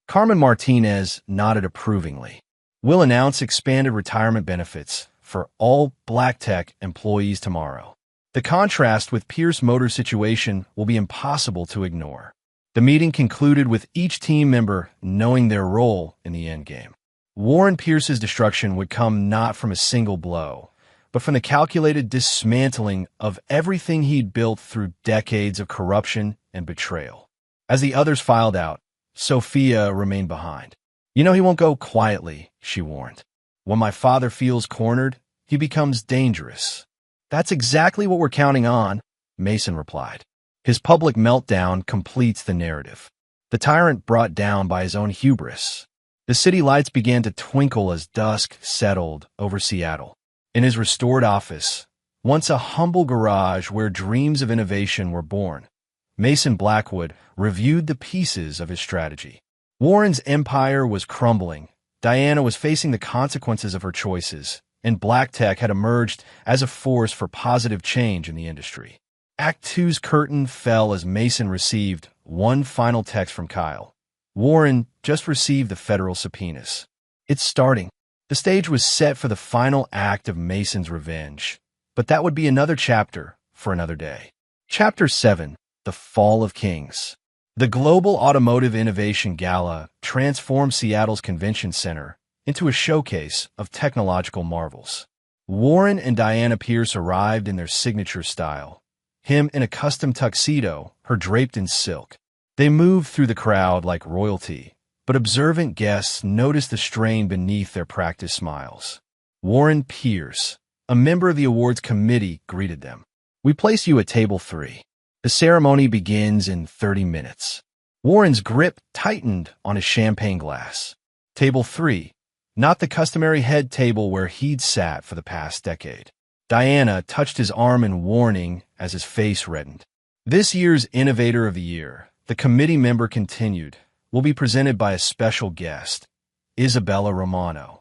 Carmen Martinez nodded approvingly. "We'll announce expanded retirement benefits for all Black Tech employees tomorrow." The contrast with Pierce Motors' situation will be impossible to ignore. The meeting concluded with each team member knowing their role in the endgame. Warren Pierce's destruction would come not from a single blow, but from the calculated dismantling of everything he'd built through decades of corruption and betrayal. As the others filed out, Sophia remained behind. "You know he won't go quietly," she warned. "When my father feels cornered, he becomes dangerous." "That's exactly what we're counting on," Mason replied. His public meltdown completes the narrative. The tyrant brought down by his own hubris. The city lights began to twinkle as dusk settled over Seattle. In his restored office, once a humble garage where dreams of innovation were born, Mason Blackwood reviewed the pieces of his strategy. Warren's empire was crumbling, Diana was facing the consequences of her choices, and Black Tech had emerged as a force for positive change in the industry. Act 2's curtain fell as Mason received one final text from Kyle. "Warren just received the federal subpoenas. It's starting." The stage was set for the final act of Mason's revenge, but that would be another chapter for another day. Chapter 7: The Fall of Kings. The Global Automotive Innovation Gala transformed Seattle's convention center into a showcase of technological marvels. Warren and Diana Pierce arrived in their signature style, him in a custom tuxedo, her draped in silk. They moved through the crowd like royalty, but observant guests noticed the strain beneath their practiced smiles. Warren Pierce, a member of the awards committee, greeted them. "We place you at table 3. The ceremony begins in 30 minutes. Warren's grip tightened on his champagne glass. Table 3, not the customary head table where he'd sat for the past decade. Diana touched his arm in warning as his face reddened. This year's Innovator of the Year, the committee member continued, will be presented by a special guest, Isabella Romano.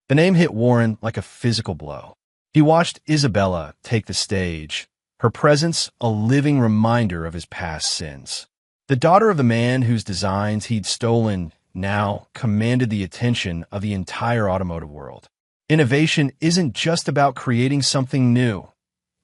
The name hit Warren like a physical blow. He watched Isabella take the stage, her presence a living reminder of his past sins. The daughter of the man whose designs he'd stolen now commanded the attention of the entire automotive world. Innovation isn't just about creating something new,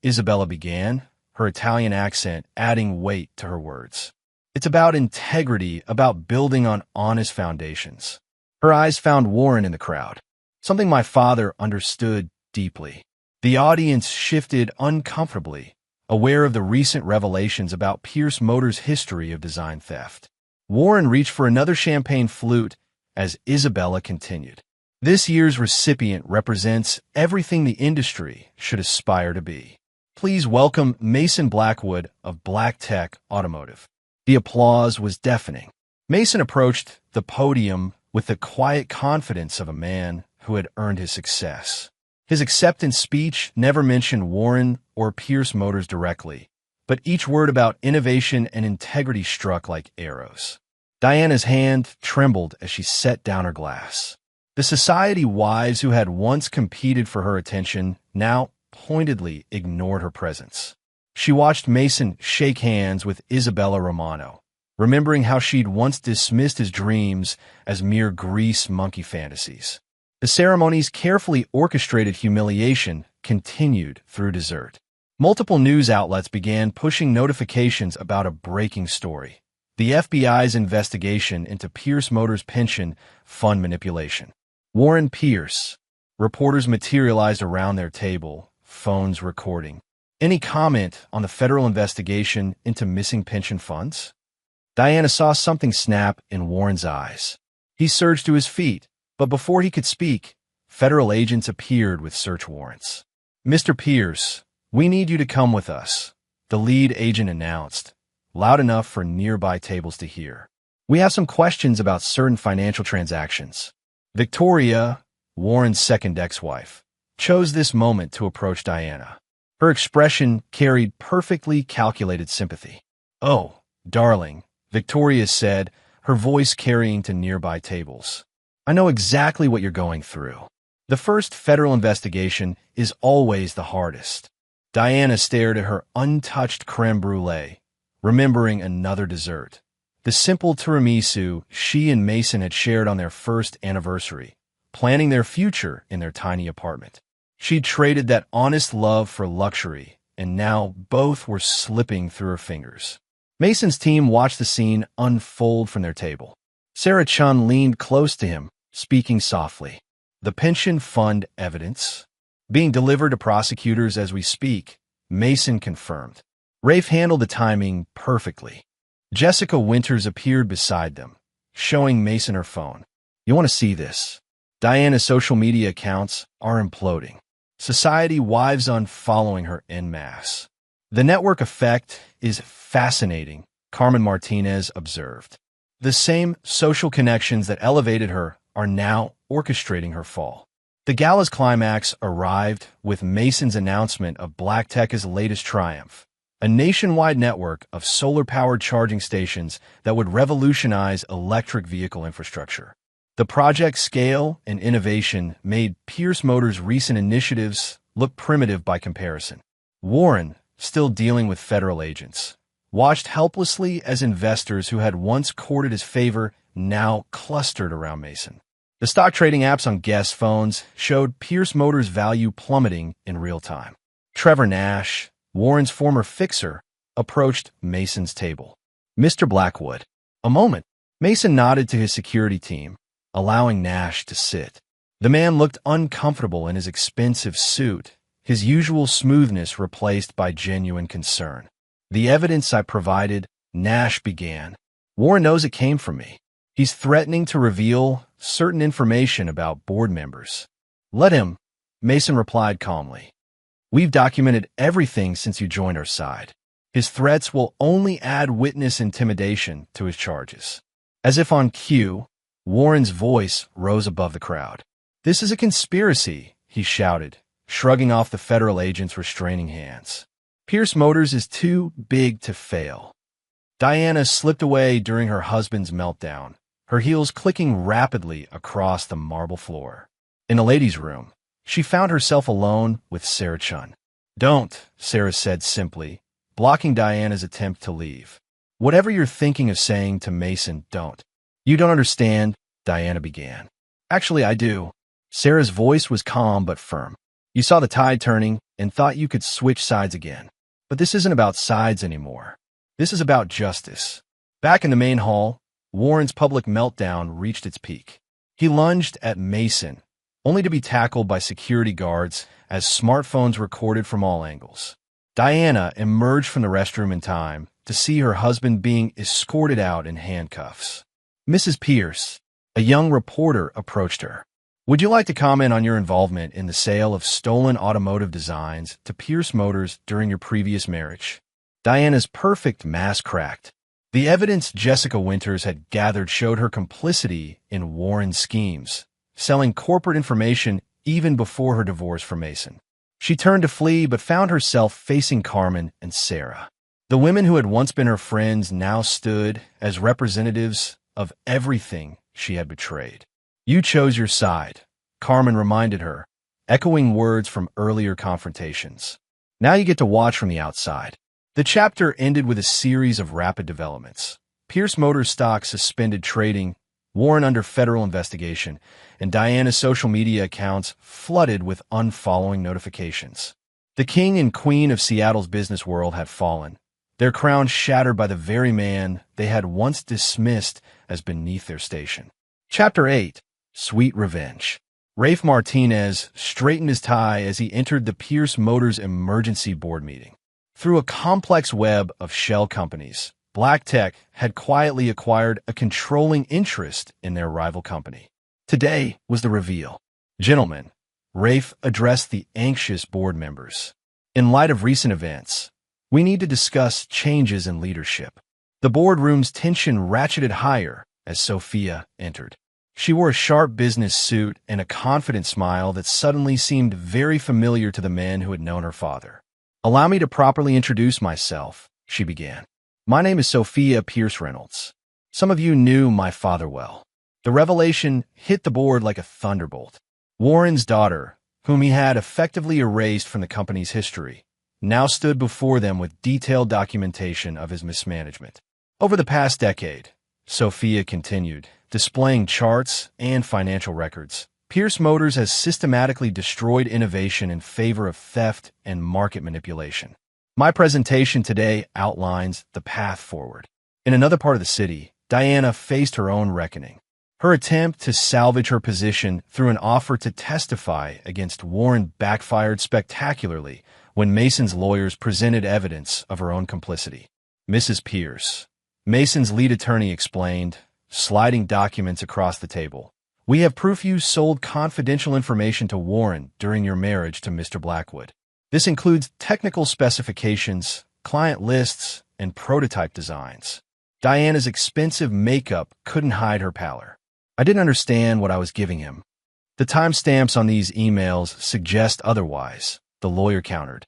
Isabella began, her Italian accent adding weight to her words. It's about integrity, about building on honest foundations. Her eyes found Warren in the crowd, something my father understood deeply. The audience shifted uncomfortably, aware of the recent revelations about Pierce Motors' history of design theft. Warren reached for another champagne flute as Isabella continued. This year's recipient represents everything the industry should aspire to be. Please welcome Mason Blackwood of Black Tech Automotive. The applause was deafening. Mason approached the podium with the quiet confidence of a man who had earned his success. His acceptance speech never mentioned Warren or Pierce Motors directly, but each word about innovation and integrity struck like arrows. Diana's hand trembled as she set down her glass. The society wives who had once competed for her attention now pointedly ignored her presence. She watched Mason shake hands with Isabella Romano, remembering how she'd once dismissed his dreams as mere grease monkey fantasies. The ceremony's carefully orchestrated humiliation continued through dessert. Multiple news outlets began pushing notifications about a breaking story: the FBI's investigation into Pierce Motors' pension fund manipulation. Warren Pierce. Reporters materialized around their table, phones recording. Any comment on the federal investigation into missing pension funds? Diana saw something snap in Warren's eyes. He surged to his feet, but before he could speak, federal agents appeared with search warrants. "Mr. Pierce, we need you to come with us," the lead agent announced, loud enough for nearby tables to hear. "We have some questions about certain financial transactions." Victoria, Warren's second ex-wife, chose this moment to approach Diana. Her expression carried perfectly calculated sympathy. "Oh, darling," Victoria said, her voice carrying to nearby tables. "I know exactly what you're going through. The first federal investigation is always the hardest." Diana stared at her untouched creme brulee, remembering another dessert. The simple tiramisu she and Mason had shared on their first anniversary, planning their future in their tiny apartment. She'd traded that honest love for luxury, and now both were slipping through her fingers. Mason's team watched the scene unfold from their table. Sarah Chun leaned close to him, speaking softly. "The pension fund evidence being delivered to prosecutors as we speak," Mason confirmed. Rafe handled the timing perfectly. Jessica Winters appeared beside them, showing Mason her phone. "You want to see this?" Diana's social media accounts are imploding. Society wives unfollowing her en masse. "The network effect is fascinating," Carmen Martinez observed. The same social connections that elevated her are now orchestrating her fall. The gala's climax arrived with Mason's announcement of Black Tech's latest triumph, a nationwide network of solar-powered charging stations that would revolutionize electric vehicle infrastructure. The project's scale and innovation made Pierce Motors' recent initiatives look primitive by comparison. Warren, still dealing with federal agents, watched helplessly as investors who had once courted his favor now clustered around Mason. The stock trading apps on guest phones showed Pierce Motors' value plummeting in real time. Trevor Nash, Warren's former fixer, approached Mason's table. "Mr. Blackwood." "A moment." Mason nodded to his security team, allowing Nash to sit. The man looked uncomfortable in his expensive suit, his usual smoothness replaced by genuine concern. "The evidence I provided," Nash began. "Warren knows it came from me. He's threatening to reveal certain information about board members." "Let him," Mason replied calmly. "We've documented everything since you joined our side. His threats will only add witness intimidation to his charges." As if on cue, Warren's voice rose above the crowd. "This is a conspiracy," he shouted, shrugging off the federal agent's restraining hands. Pierce Motors is too big to fail. Diana slipped away during her husband's meltdown, her heels clicking rapidly across the marble floor. In the ladies' room, she found herself alone with Sarah Chun. "Don't," Sarah said simply, blocking Diana's attempt to leave. "Whatever you're thinking of saying to Mason, don't." "You don't understand," Diana began. "Actually, I do." Sarah's voice was calm but firm. "You saw the tide turning and thought you could switch sides again. But this isn't about sides anymore. This is about justice." Back in the main hall, Warren's public meltdown reached its peak. He lunged at Mason, only to be tackled by security guards as smartphones recorded from all angles. Diana emerged from the restroom in time to see her husband being escorted out in handcuffs. "Mrs. Pierce," a young reporter approached her. "Would you like to comment on your involvement in the sale of stolen automotive designs to Pierce Motors during your previous marriage?" Diana's perfect mask cracked. The evidence Jessica Winters had gathered showed her complicity in Warren's schemes, selling corporate information even before her divorce from Mason. She turned to flee but found herself facing Carmen and Sarah. The women who had once been her friends now stood as representatives of everything she had betrayed. "You chose your side," Carmen reminded her, echoing words from earlier confrontations. "Now you get to watch from the outside." The chapter ended with a series of rapid developments. Pierce Motors stock suspended trading, Warren under federal investigation, and Diana's social media accounts flooded with unfollowing notifications. The king and queen of Seattle's business world had fallen, their crown shattered by the very man they had once dismissed as beneath their station. Chapter 8. Sweet Revenge. Rafe Martinez straightened his tie as he entered the Pierce Motors emergency board meeting. Through a complex web of shell companies, Black Tech had quietly acquired a controlling interest in their rival company. Today was the reveal. "Gentlemen," Rafe addressed the anxious board members. "In light of recent events, we need to discuss changes in leadership." The boardroom's tension ratcheted higher as Sophia entered. She wore a sharp business suit and a confident smile that suddenly seemed very familiar to the men who had known her father. "Allow me to properly introduce myself," she began. "My name is Sophia Pierce Reynolds. Some of you knew my father well." The revelation hit the board like a thunderbolt. Warren's daughter, whom he had effectively erased from the company's history, now stood before them with detailed documentation of his mismanagement. Over the past decade, Sophia continued, displaying charts and financial records, Pierce Motors has systematically destroyed innovation in favor of theft and market manipulation. My presentation today outlines the path forward. In another part of the city, Diana faced her own reckoning. Her attempt to salvage her position through an offer to testify against Warren backfired spectacularly when Mason's lawyers presented evidence of her own complicity. "Mrs. Pierce," Mason's lead attorney explained, sliding documents across the table, "we have proof you sold confidential information to Warren during your marriage to Mr. Blackwood. This includes technical specifications, client lists, and prototype designs." Diana's expensive makeup couldn't hide her pallor. "I didn't understand what I was giving him." "The timestamps on these emails suggest otherwise," the lawyer countered.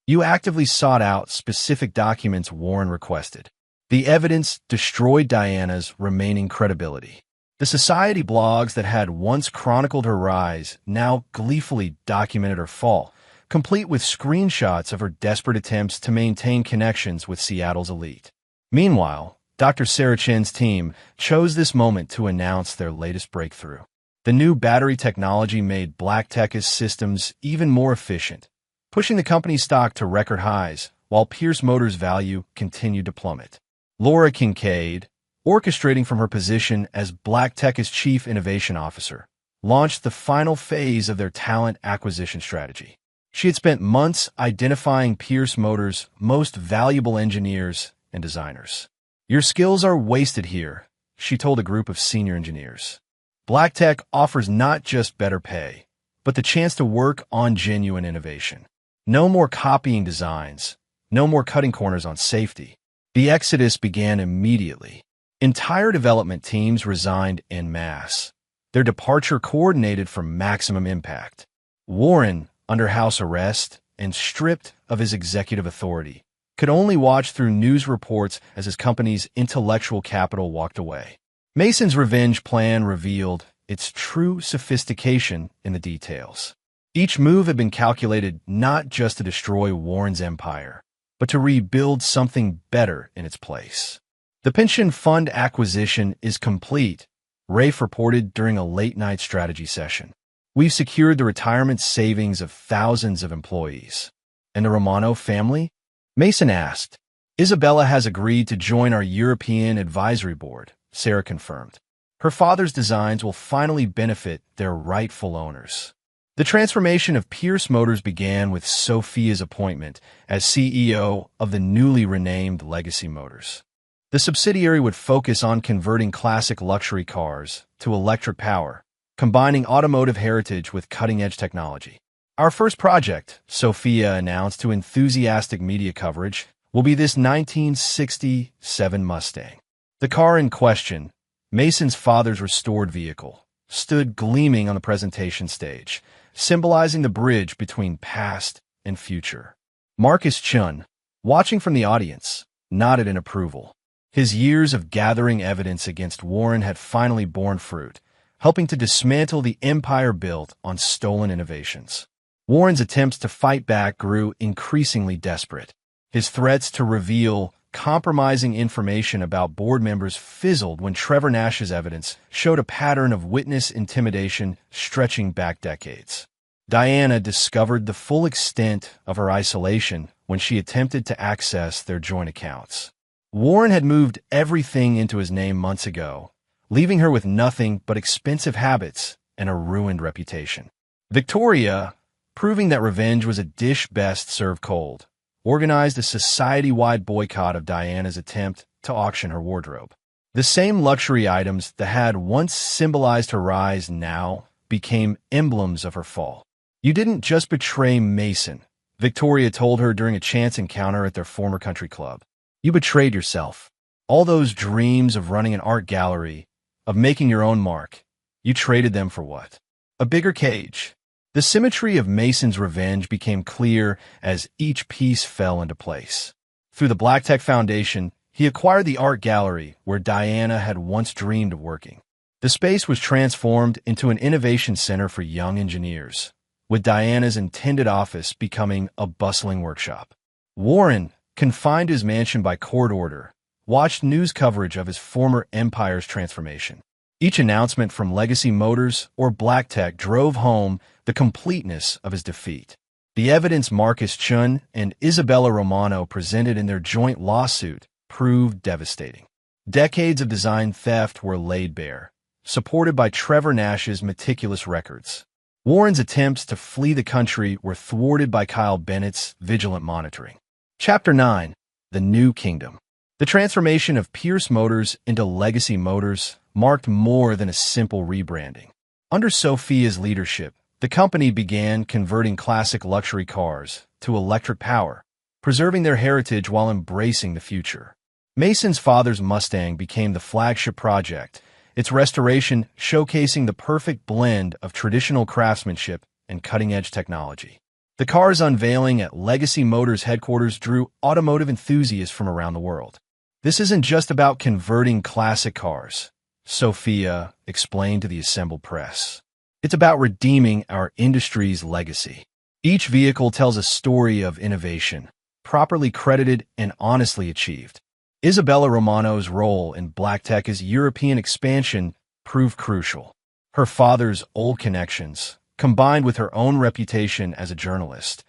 "You actively sought out specific documents Warren requested." The evidence destroyed Diana's remaining credibility. The society blogs that had once chronicled her rise now gleefully documented her fall, complete with screenshots of her desperate attempts to maintain connections with Seattle's elite. Meanwhile, Dr. Sarah Chen's team chose this moment to announce their latest breakthrough. The new battery technology made Black Tech's systems even more efficient, pushing the company's stock to record highs, while Pierce Motors' value continued to plummet. Laura Kincaid, orchestrating from her position as Black Tech's Chief Innovation Officer, launched the final phase of their talent acquisition strategy. She had spent months identifying Pierce Motors' most valuable engineers and designers. "Your skills are wasted here," she told a group of senior engineers. Black Tech offers not just better pay, but the chance to work on genuine innovation. No more copying designs, no more cutting corners on safety. The exodus began immediately. Entire development teams resigned en masse, their departure coordinated for maximum impact. Warren, under house arrest and stripped of his executive authority, could only watch through news reports as his company's intellectual capital walked away. Mason's revenge plan revealed its true sophistication in the details. Each move had been calculated not just to destroy Warren's empire, but to rebuild something better in its place. The pension fund acquisition is complete, Rafe reported during a late-night strategy session. We've secured the retirement savings of thousands of employees. And the Romano family? Mason asked. Isabella has agreed to join our European advisory board, Sarah confirmed. Her father's designs will finally benefit their rightful owners. The transformation of Pierce Motors began with Sophia's appointment as CEO of the newly renamed Legacy Motors. The subsidiary would focus on converting classic luxury cars to electric power, combining automotive heritage with cutting-edge technology. Our first project, Sophia announced to enthusiastic media coverage, will be this 1967 Mustang. The car in question, Mason's father's restored vehicle, stood gleaming on the presentation stage, symbolizing the bridge between past and future. Marcus Chun, watching from the audience, nodded in approval. His years of gathering evidence against Warren had finally borne fruit, helping to dismantle the empire built on stolen innovations. Warren's attempts to fight back grew increasingly desperate. His threats to reveal compromising information about board members fizzled when Trevor Nash's evidence showed a pattern of witness intimidation stretching back decades. Diana discovered the full extent of her isolation when she attempted to access their joint accounts. Warren had moved everything into his name months ago, leaving her with nothing but expensive habits and a ruined reputation. Victoria, proving that revenge was a dish best served cold, organized a society-wide boycott of Diana's attempt to auction her wardrobe. The same luxury items that had once symbolized her rise now became emblems of her fall. You didn't just betray Mason, Victoria told her during a chance encounter at their former country club. You betrayed yourself. All those dreams of running an art gallery, of making your own mark, you traded them for what? A bigger cage. The symmetry of Mason's revenge became clear as each piece fell into place. Through the Black Tech Foundation, he acquired the art gallery where Diana had once dreamed of working. The space was transformed into an innovation center for young engineers, with Diana's intended office becoming a bustling workshop. Warren, confined to his mansion by court order, watched news coverage of his former empire's transformation. Each announcement from Legacy Motors or Black Tech drove home the completeness of his defeat. The evidence Marcus Chun and Isabella Romano presented in their joint lawsuit proved devastating. Decades of design theft were laid bare, supported by Trevor Nash's meticulous records. Warren's attempts to flee the country were thwarted by Kyle Bennett's vigilant monitoring. Chapter 9. The New Kingdom. The transformation of Pierce Motors into Legacy Motors marked more than a simple rebranding. Under Sophia's leadership, the company began converting classic luxury cars to electric power, preserving their heritage while embracing the future. Mason's father's Mustang became the flagship project, its restoration showcasing the perfect blend of traditional craftsmanship and cutting-edge technology. The car's unveiling at Legacy Motors headquarters drew automotive enthusiasts from around the world. This isn't just about converting classic cars, Sophia explained to the assembled press. It's about redeeming our industry's legacy. Each vehicle tells a story of innovation, properly credited and honestly achieved. Isabella Romano's role in Black Tech's European expansion proved crucial. Her father's old connections, combined with her own reputation as a journalist,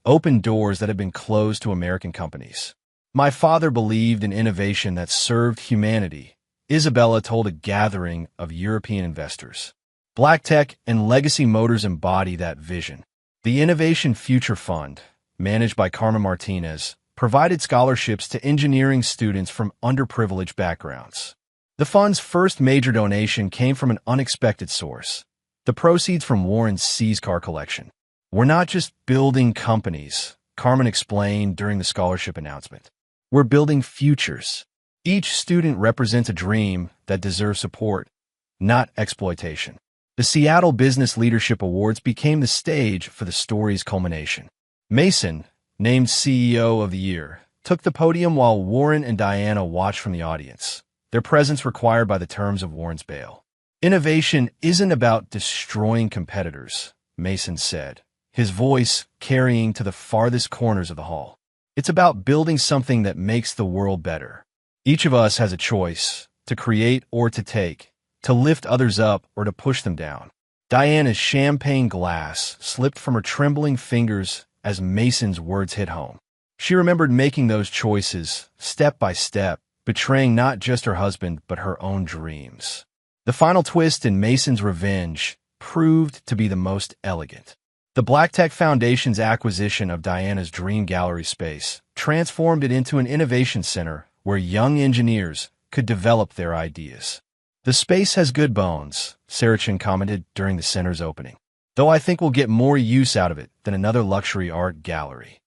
opened doors that had been closed to American companies. My father believed in innovation that served humanity, Isabella told a gathering of European investors. Black Tech and Legacy Motors embody that vision. The Innovation Future Fund, managed by Carmen Martinez, provided scholarships to engineering students from underprivileged backgrounds. The fund's first major donation came from an unexpected source: the proceeds from Warren's C's car collection. We're not just building companies, Carmen explained during the scholarship announcement. We're building futures. Each student represents a dream that deserves support, not exploitation. The Seattle Business Leadership Awards became the stage for the story's culmination. Mason, named CEO of the Year, took the podium while Warren and Diana watched from the audience, their presence required by the terms of Warren's bail. Innovation isn't about destroying competitors, Mason said, his voice carrying to the farthest corners of the hall. It's about building something that makes the world better. Each of us has a choice, to create or to take, to lift others up or to push them down. Diana's champagne glass slipped from her trembling fingers as Mason's words hit home. She remembered making those choices, step by step, betraying not just her husband but her own dreams. The final twist in Mason's revenge proved to be the most elegant. The Black Tech Foundation's acquisition of Diana's dream gallery space transformed it into an innovation center where young engineers could develop their ideas. "The space has good bones," Sarachin commented during the center's opening, "though I think we'll get more use out of it than another luxury art gallery."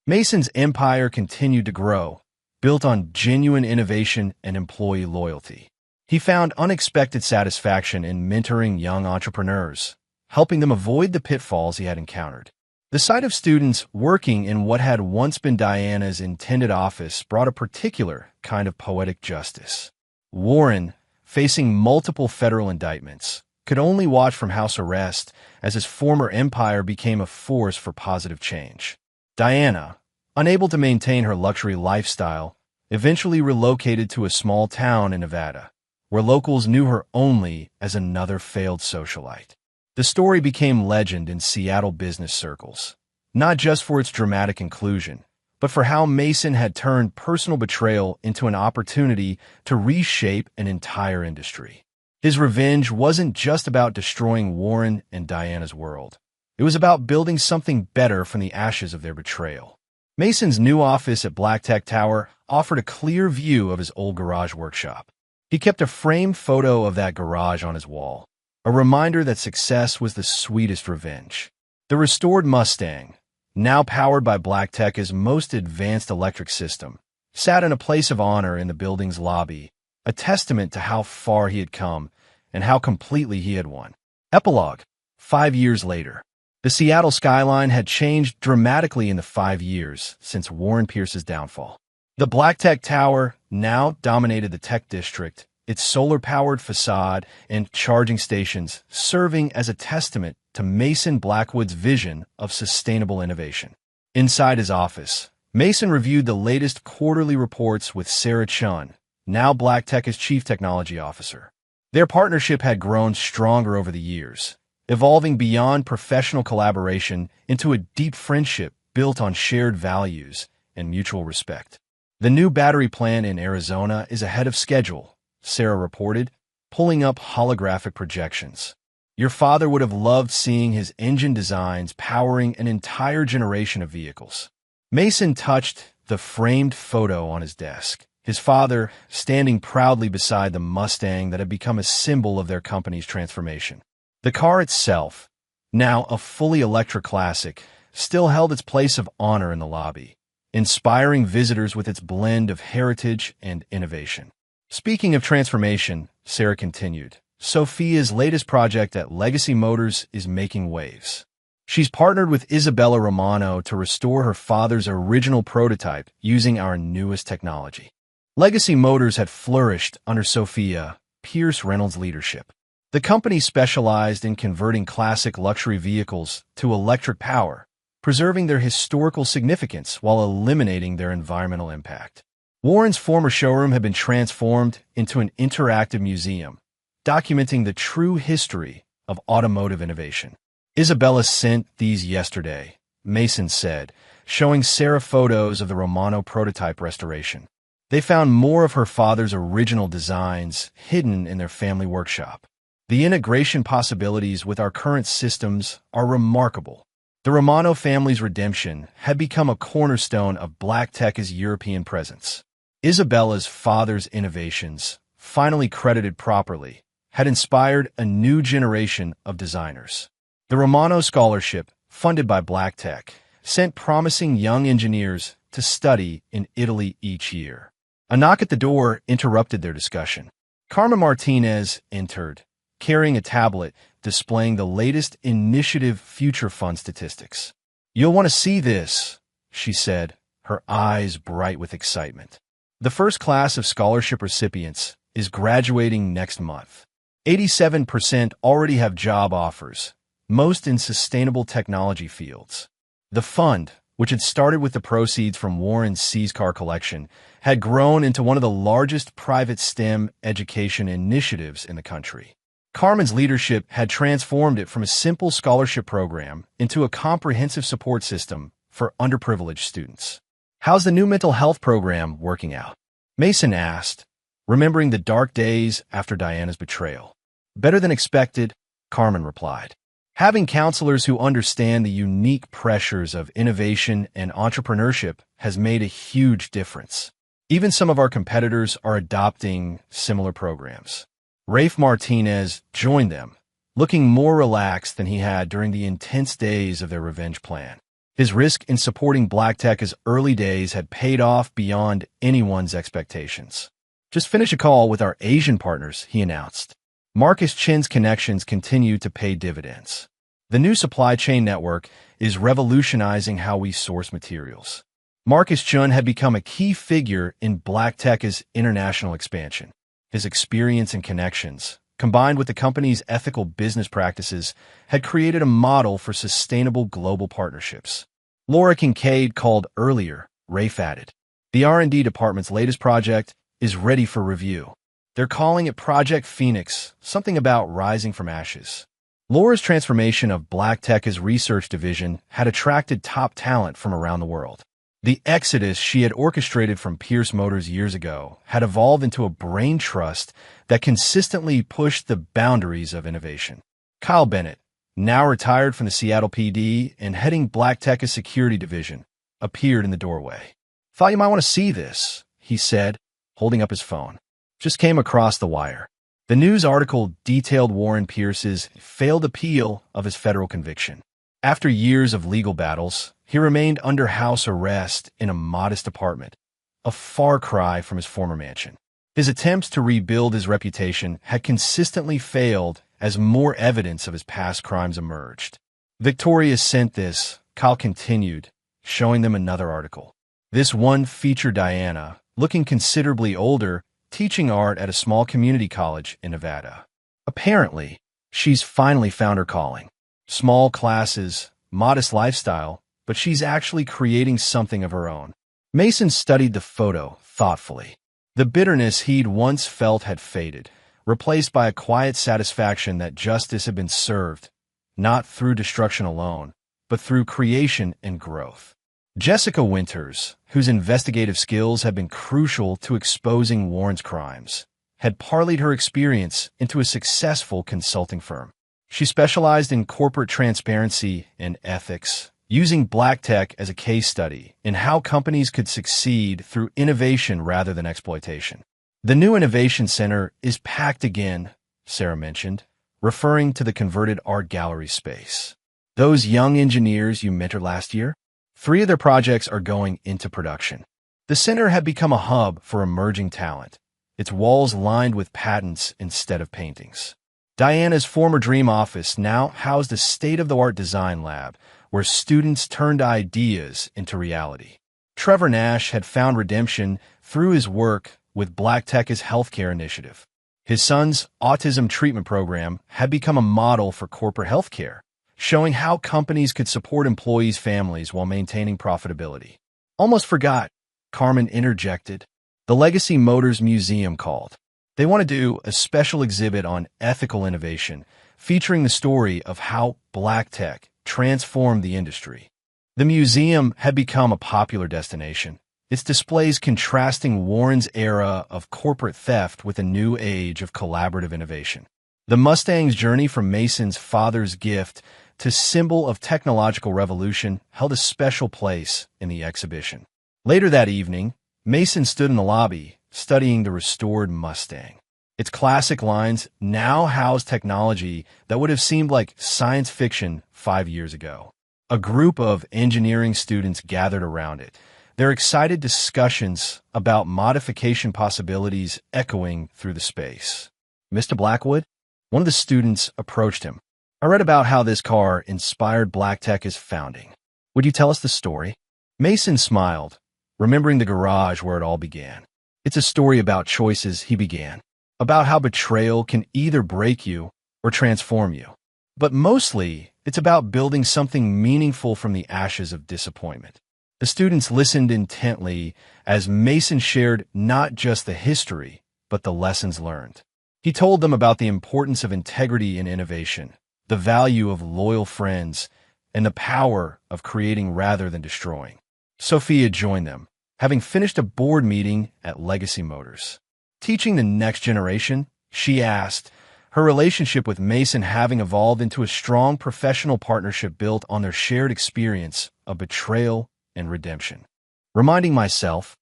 Mason's empire continued to grow, built on genuine innovation and employee loyalty. He found unexpected satisfaction in mentoring young entrepreneurs, helping them avoid the pitfalls he had encountered. The sight of students working in what had once been Diana's intended office brought a particular kind of poetic justice. Warren, facing multiple federal indictments, could only watch from house arrest as his former empire became a force for positive change. Diana, unable to maintain her luxury lifestyle, eventually relocated to a small town in Nevada, where locals knew her only as another failed socialite. The story became legend in Seattle business circles, not just for its dramatic inclusion, but for how Mason had turned personal betrayal into an opportunity to reshape an entire industry. His revenge wasn't just about destroying Warren and Diana's world. It was about building something better from the ashes of their betrayal. Mason's new office at Black Tech Tower offered a clear view of his old garage workshop. He kept a framed photo of that garage on his wall, a reminder that success was the sweetest revenge. The restored Mustang, now powered by Black Tech's most advanced electric system, sat in a place of honor in the building's lobby, a testament to how far he had come and how completely he had won. Epilogue. 5 years later. The Seattle skyline had changed dramatically in the 5 years since Warren Pierce's downfall. The Black Tech Tower now dominated the tech district, its solar-powered facade and charging stations serving as a testament to Mason Blackwood's vision of sustainable innovation. Inside his office, Mason reviewed the latest quarterly reports with Sarah Chun, now Black Tech's Chief Technology Officer. Their partnership had grown stronger over the years, evolving beyond professional collaboration into a deep friendship built on shared values and mutual respect. "The new battery plant in Arizona is ahead of schedule," Sarah reported, pulling up holographic projections. "Your father would have loved seeing his engine designs powering an entire generation of vehicles." Mason touched the framed photo on his desk, his father standing proudly beside the Mustang that had become a symbol of their company's transformation. The car itself, now a fully electric classic, still held its place of honor in the lobby, inspiring visitors with its blend of heritage and innovation. Speaking of transformation, Sarah continued, Sophia's latest project at Legacy Motors is making waves. She's partnered with Isabella Romano to restore her father's original prototype using our newest technology. Legacy Motors had flourished under Sophia Pierce Reynolds' leadership. The company specialized in converting classic luxury vehicles to electric power, preserving their historical significance while eliminating their environmental impact. Warren's former showroom had been transformed into an interactive museum, documenting the true history of automotive innovation. Isabella sent these yesterday, Mason said, showing Sarah photos of the Romano prototype restoration. They found more of her father's original designs hidden in their family workshop. The integration possibilities with our current systems are remarkable. The Romano family's redemption had become a cornerstone of Black Tech's European presence. Isabella's father's innovations, finally credited properly, had inspired a new generation of designers. The Romano Scholarship, funded by Black Tech, sent promising young engineers to study in Italy each year. A knock at the door interrupted their discussion. Carmen Martinez entered, carrying a tablet displaying the latest Initiative Future Fund statistics. "You'll want to see this," she said, her eyes bright with excitement. The first class of scholarship recipients is graduating next month. 87% already have job offers, most in sustainable technology fields. The fund, which had started with the proceeds from Warren's C-SCAR collection, had grown into one of the largest private STEM education initiatives in the country. Carmen's leadership had transformed it from a simple scholarship program into a comprehensive support system for underprivileged students. "How's the new mental health program working out?" Mason asked, remembering the dark days after Diana's betrayal. "Better than expected," Carmen replied. "Having counselors who understand the unique pressures of innovation and entrepreneurship has made a huge difference. Even some of our competitors are adopting similar programs." Rafe Martinez joined them, looking more relaxed than he had during the intense days of their revenge plan. His risk in supporting Black Tech early days had paid off beyond anyone's expectations. "Just finished a call with our Asian partners," he announced. Marcus Chin's connections continue to pay dividends. The new supply chain network is revolutionizing how we source materials. Marcus Chun had become a key figure in Black Tech's international expansion. His experience and connections, combined with the company's ethical business practices, had created a model for sustainable global partnerships. Laura Kincaid called earlier, Rafe added. "The R&D department's latest project is ready for review. They're calling it Project Phoenix, something about rising from ashes." Laura's transformation of Black Tech's research division had attracted top talent from around the world. The exodus she had orchestrated from Pierce Motors years ago had evolved into a brain trust that consistently pushed the boundaries of innovation. Kyle Bennett, now retired from the Seattle PD and heading Black Tech's security division, appeared in the doorway. "Thought you might want to see this," he said, holding up his phone. "Just came across the wire." The news article detailed Warren Pierce's failed appeal of his federal conviction. After years of legal battles, he remained under house arrest in a modest apartment, a far cry from his former mansion. His attempts to rebuild his reputation had consistently failed as more evidence of his past crimes emerged. Victoria sent this, Kyle continued, showing them another article. This one featured Diana, looking considerably older, teaching art at a small community college in Nevada. Apparently, she's finally found her calling. Small classes, modest lifestyle, but she's actually creating something of her own. Mason studied the photo thoughtfully. The bitterness he'd once felt had faded, replaced by a quiet satisfaction that justice had been served, not through destruction alone, but through creation and growth. Jessica Winters, whose investigative skills had been crucial to exposing Warren's crimes, had parlayed her experience into a successful consulting firm. She specialized in corporate transparency and ethics, using Black Tech as a case study in how companies could succeed through innovation rather than exploitation. "The new Innovation Center is packed again," Sarah mentioned, referring to the converted art gallery space. "Those young engineers you mentored last year? 3 of their projects are going into production." The center had become a hub for emerging talent, its walls lined with patents instead of paintings. Diana's former dream office now housed a state-of-the-art design lab where students turned ideas into reality. Trevor Nash had found redemption through his work with Black Tech's healthcare initiative. His son's autism treatment program had become a model for corporate healthcare, showing how companies could support employees' families while maintaining profitability. "Almost forgot," Carmen interjected. "The Legacy Motors Museum called. They want to do a special exhibit on ethical innovation, featuring the story of how Black Tech transformed the industry." The museum had become a popular destination, its displays contrasting Warren's era of corporate theft with a new age of collaborative innovation. The Mustang's journey from Mason's father's gift to symbol of technological revolution held a special place in the exhibition. Later that evening, Mason stood in the lobby, studying the restored Mustang. Its classic lines now house technology that would have seemed like science fiction 5 years ago. A group of engineering students gathered around it, their excited discussions about modification possibilities echoing through the space. "Mr. Blackwood?" One of the students approached him. I read about how this car inspired Black Tech's founding. Would you tell us the story? Mason smiled, remembering the garage where it all began. It's a story about choices he began, about how betrayal can either break you or transform you. But mostly, it's about building something meaningful from the ashes of disappointment. The students listened intently as Mason shared not just the history, but the lessons learned. He told them about the importance of integrity in innovation, the value of loyal friends, and the power of creating rather than destroying. Sophia joined them, having finished a board meeting at Legacy Motors. Teaching the next generation, she asked, her relationship with Mason having evolved into a strong professional partnership built on their shared experience of betrayal and redemption. Reminding myself,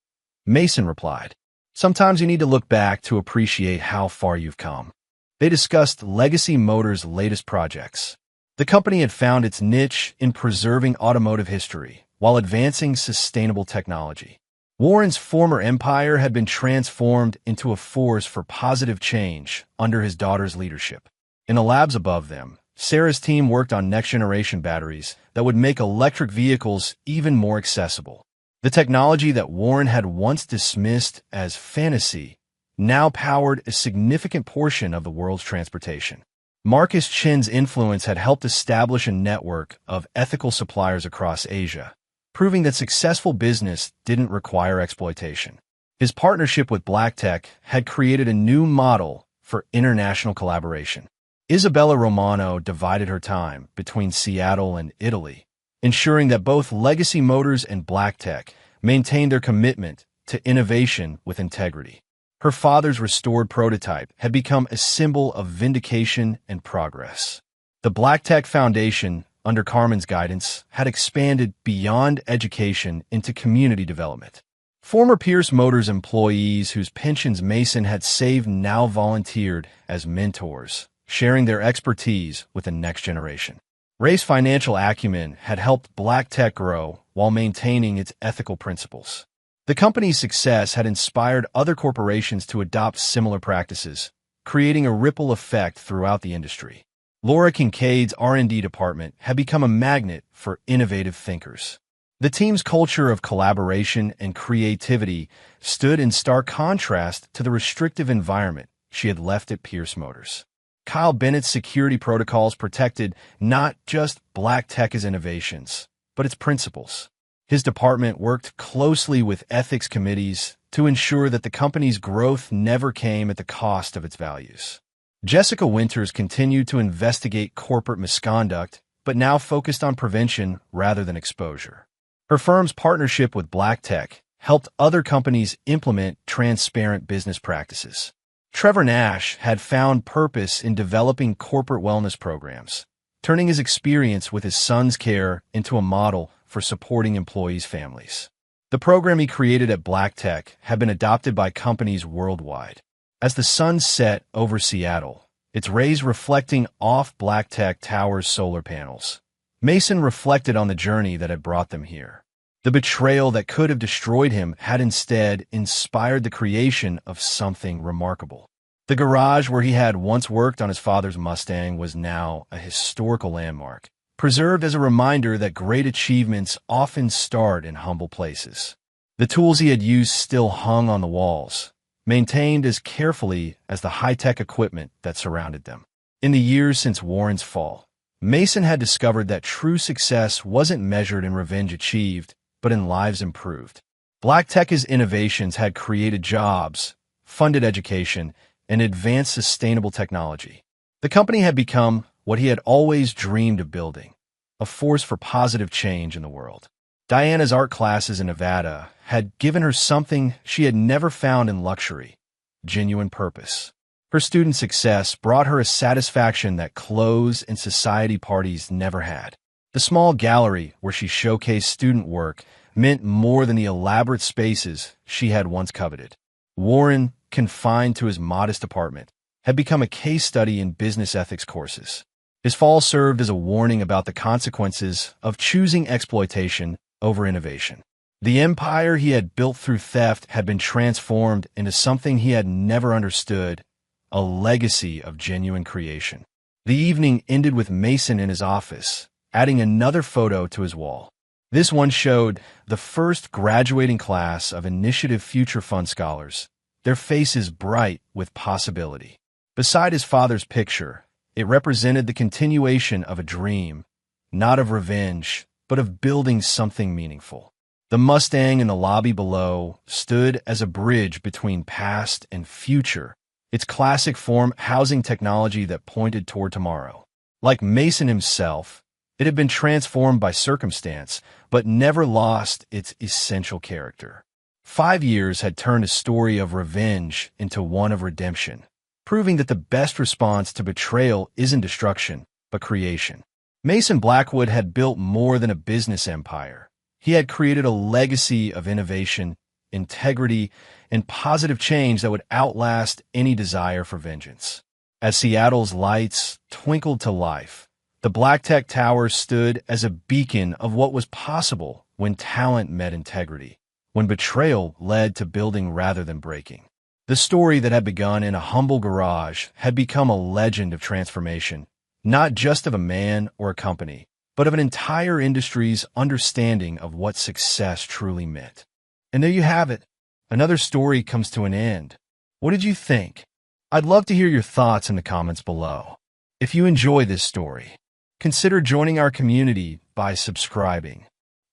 Mason replied, sometimes you need to look back to appreciate how far you've come. They discussed Legacy Motors' latest projects. The company had found its niche in preserving automotive history while advancing sustainable technology. Warren's former empire had been transformed into a force for positive change under his daughter's leadership. In the labs above them, Sarah's team worked on next-generation batteries that would make electric vehicles even more accessible. The technology that Warren had once dismissed as fantasy now powered a significant portion of the world's transportation. Marcus Chin's influence had helped establish a network of ethical suppliers across Asia, proving that successful business didn't require exploitation. His partnership with Black Tech had created a new model for international collaboration. Isabella Romano divided her time between Seattle and Italy, ensuring that both Legacy Motors and Black Tech maintained their commitment to innovation with integrity. Her father's restored prototype had become a symbol of vindication and progress. The Black Tech Foundation, under Carmen's guidance, had expanded beyond education into community development. Former Pierce Motors employees whose pensions Mason had saved now volunteered as mentors, sharing their expertise with the next generation. Ray's financial acumen had helped Black Tech grow while maintaining its ethical principles. The company's success had inspired other corporations to adopt similar practices, creating a ripple effect throughout the industry. Laura Kincaid's R&D department had become a magnet for innovative thinkers. The team's culture of collaboration and creativity stood in stark contrast to the restrictive environment she had left at Pierce Motors. Kyle Bennett's security protocols protected not just Black Tech's innovations, but its principles. His department worked closely with ethics committees to ensure that the company's growth never came at the cost of its values. Jessica Winters continued to investigate corporate misconduct, but now focused on prevention rather than exposure. Her firm's partnership with Black Tech helped other companies implement transparent business practices. Trevor Nash had found purpose in developing corporate wellness programs, turning his experience with his son's care into a model for supporting employees' families. The program he created at Black Tech had been adopted by companies worldwide. As the sun set over Seattle, its rays reflecting off Black Tech Tower's solar panels, Mason reflected on the journey that had brought them here. The betrayal that could have destroyed him had instead inspired the creation of something remarkable. The garage where he had once worked on his father's Mustang was now a historical landmark, preserved as a reminder that great achievements often start in humble places. The tools he had used still hung on the walls, maintained as carefully as the high-tech equipment that surrounded them. In the years since Warren's fall, Mason had discovered that true success wasn't measured in revenge achieved, but in lives improved. Black Tech's innovations had created jobs, funded education, and advanced sustainable technology. The company had become what he had always dreamed of building, a force for positive change in the world. Diana's art classes in Nevada had given her something she had never found in luxury: genuine purpose. Her student success brought her a satisfaction that clothes and society parties never had. The small gallery where she showcased student work meant more than the elaborate spaces she had once coveted. Warren, confined to his modest apartment, had become a case study in business ethics courses. His fall served as a warning about the consequences of choosing exploitation over innovation. The empire he had built through theft had been transformed into something he had never understood: a legacy of genuine creation. The evening ended with Mason in his office, adding another photo to his wall. This one showed the first graduating class of Initiative Future Fund scholars, their faces bright with possibility. Beside his father's picture, it represented the continuation of a dream, not of revenge, but of building something meaningful. The Mustang in the lobby below stood as a bridge between past and future, its classic form housing technology that pointed toward tomorrow. Like Mason himself, it had been transformed by circumstance, but never lost its essential character. 5 years had turned a story of revenge into one of redemption, proving that the best response to betrayal isn't destruction, but creation. Mason Blackwood had built more than a business empire. He had created a legacy of innovation, integrity, and positive change that would outlast any desire for vengeance. As Seattle's lights twinkled to life, the Black Tech Tower stood as a beacon of what was possible when talent met integrity, when betrayal led to building rather than breaking. The story that had begun in a humble garage had become a legend of transformation, not just of a man or a company, but of an entire industry's understanding of what success truly meant. And there you have it. Another story comes to an end. What did you think? I'd love to hear your thoughts in the comments below. If you enjoy this story, consider joining our community by subscribing.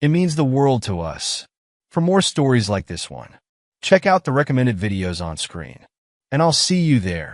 It means the world to us. For more stories like this one, check out the recommended videos on screen, and I'll see you there.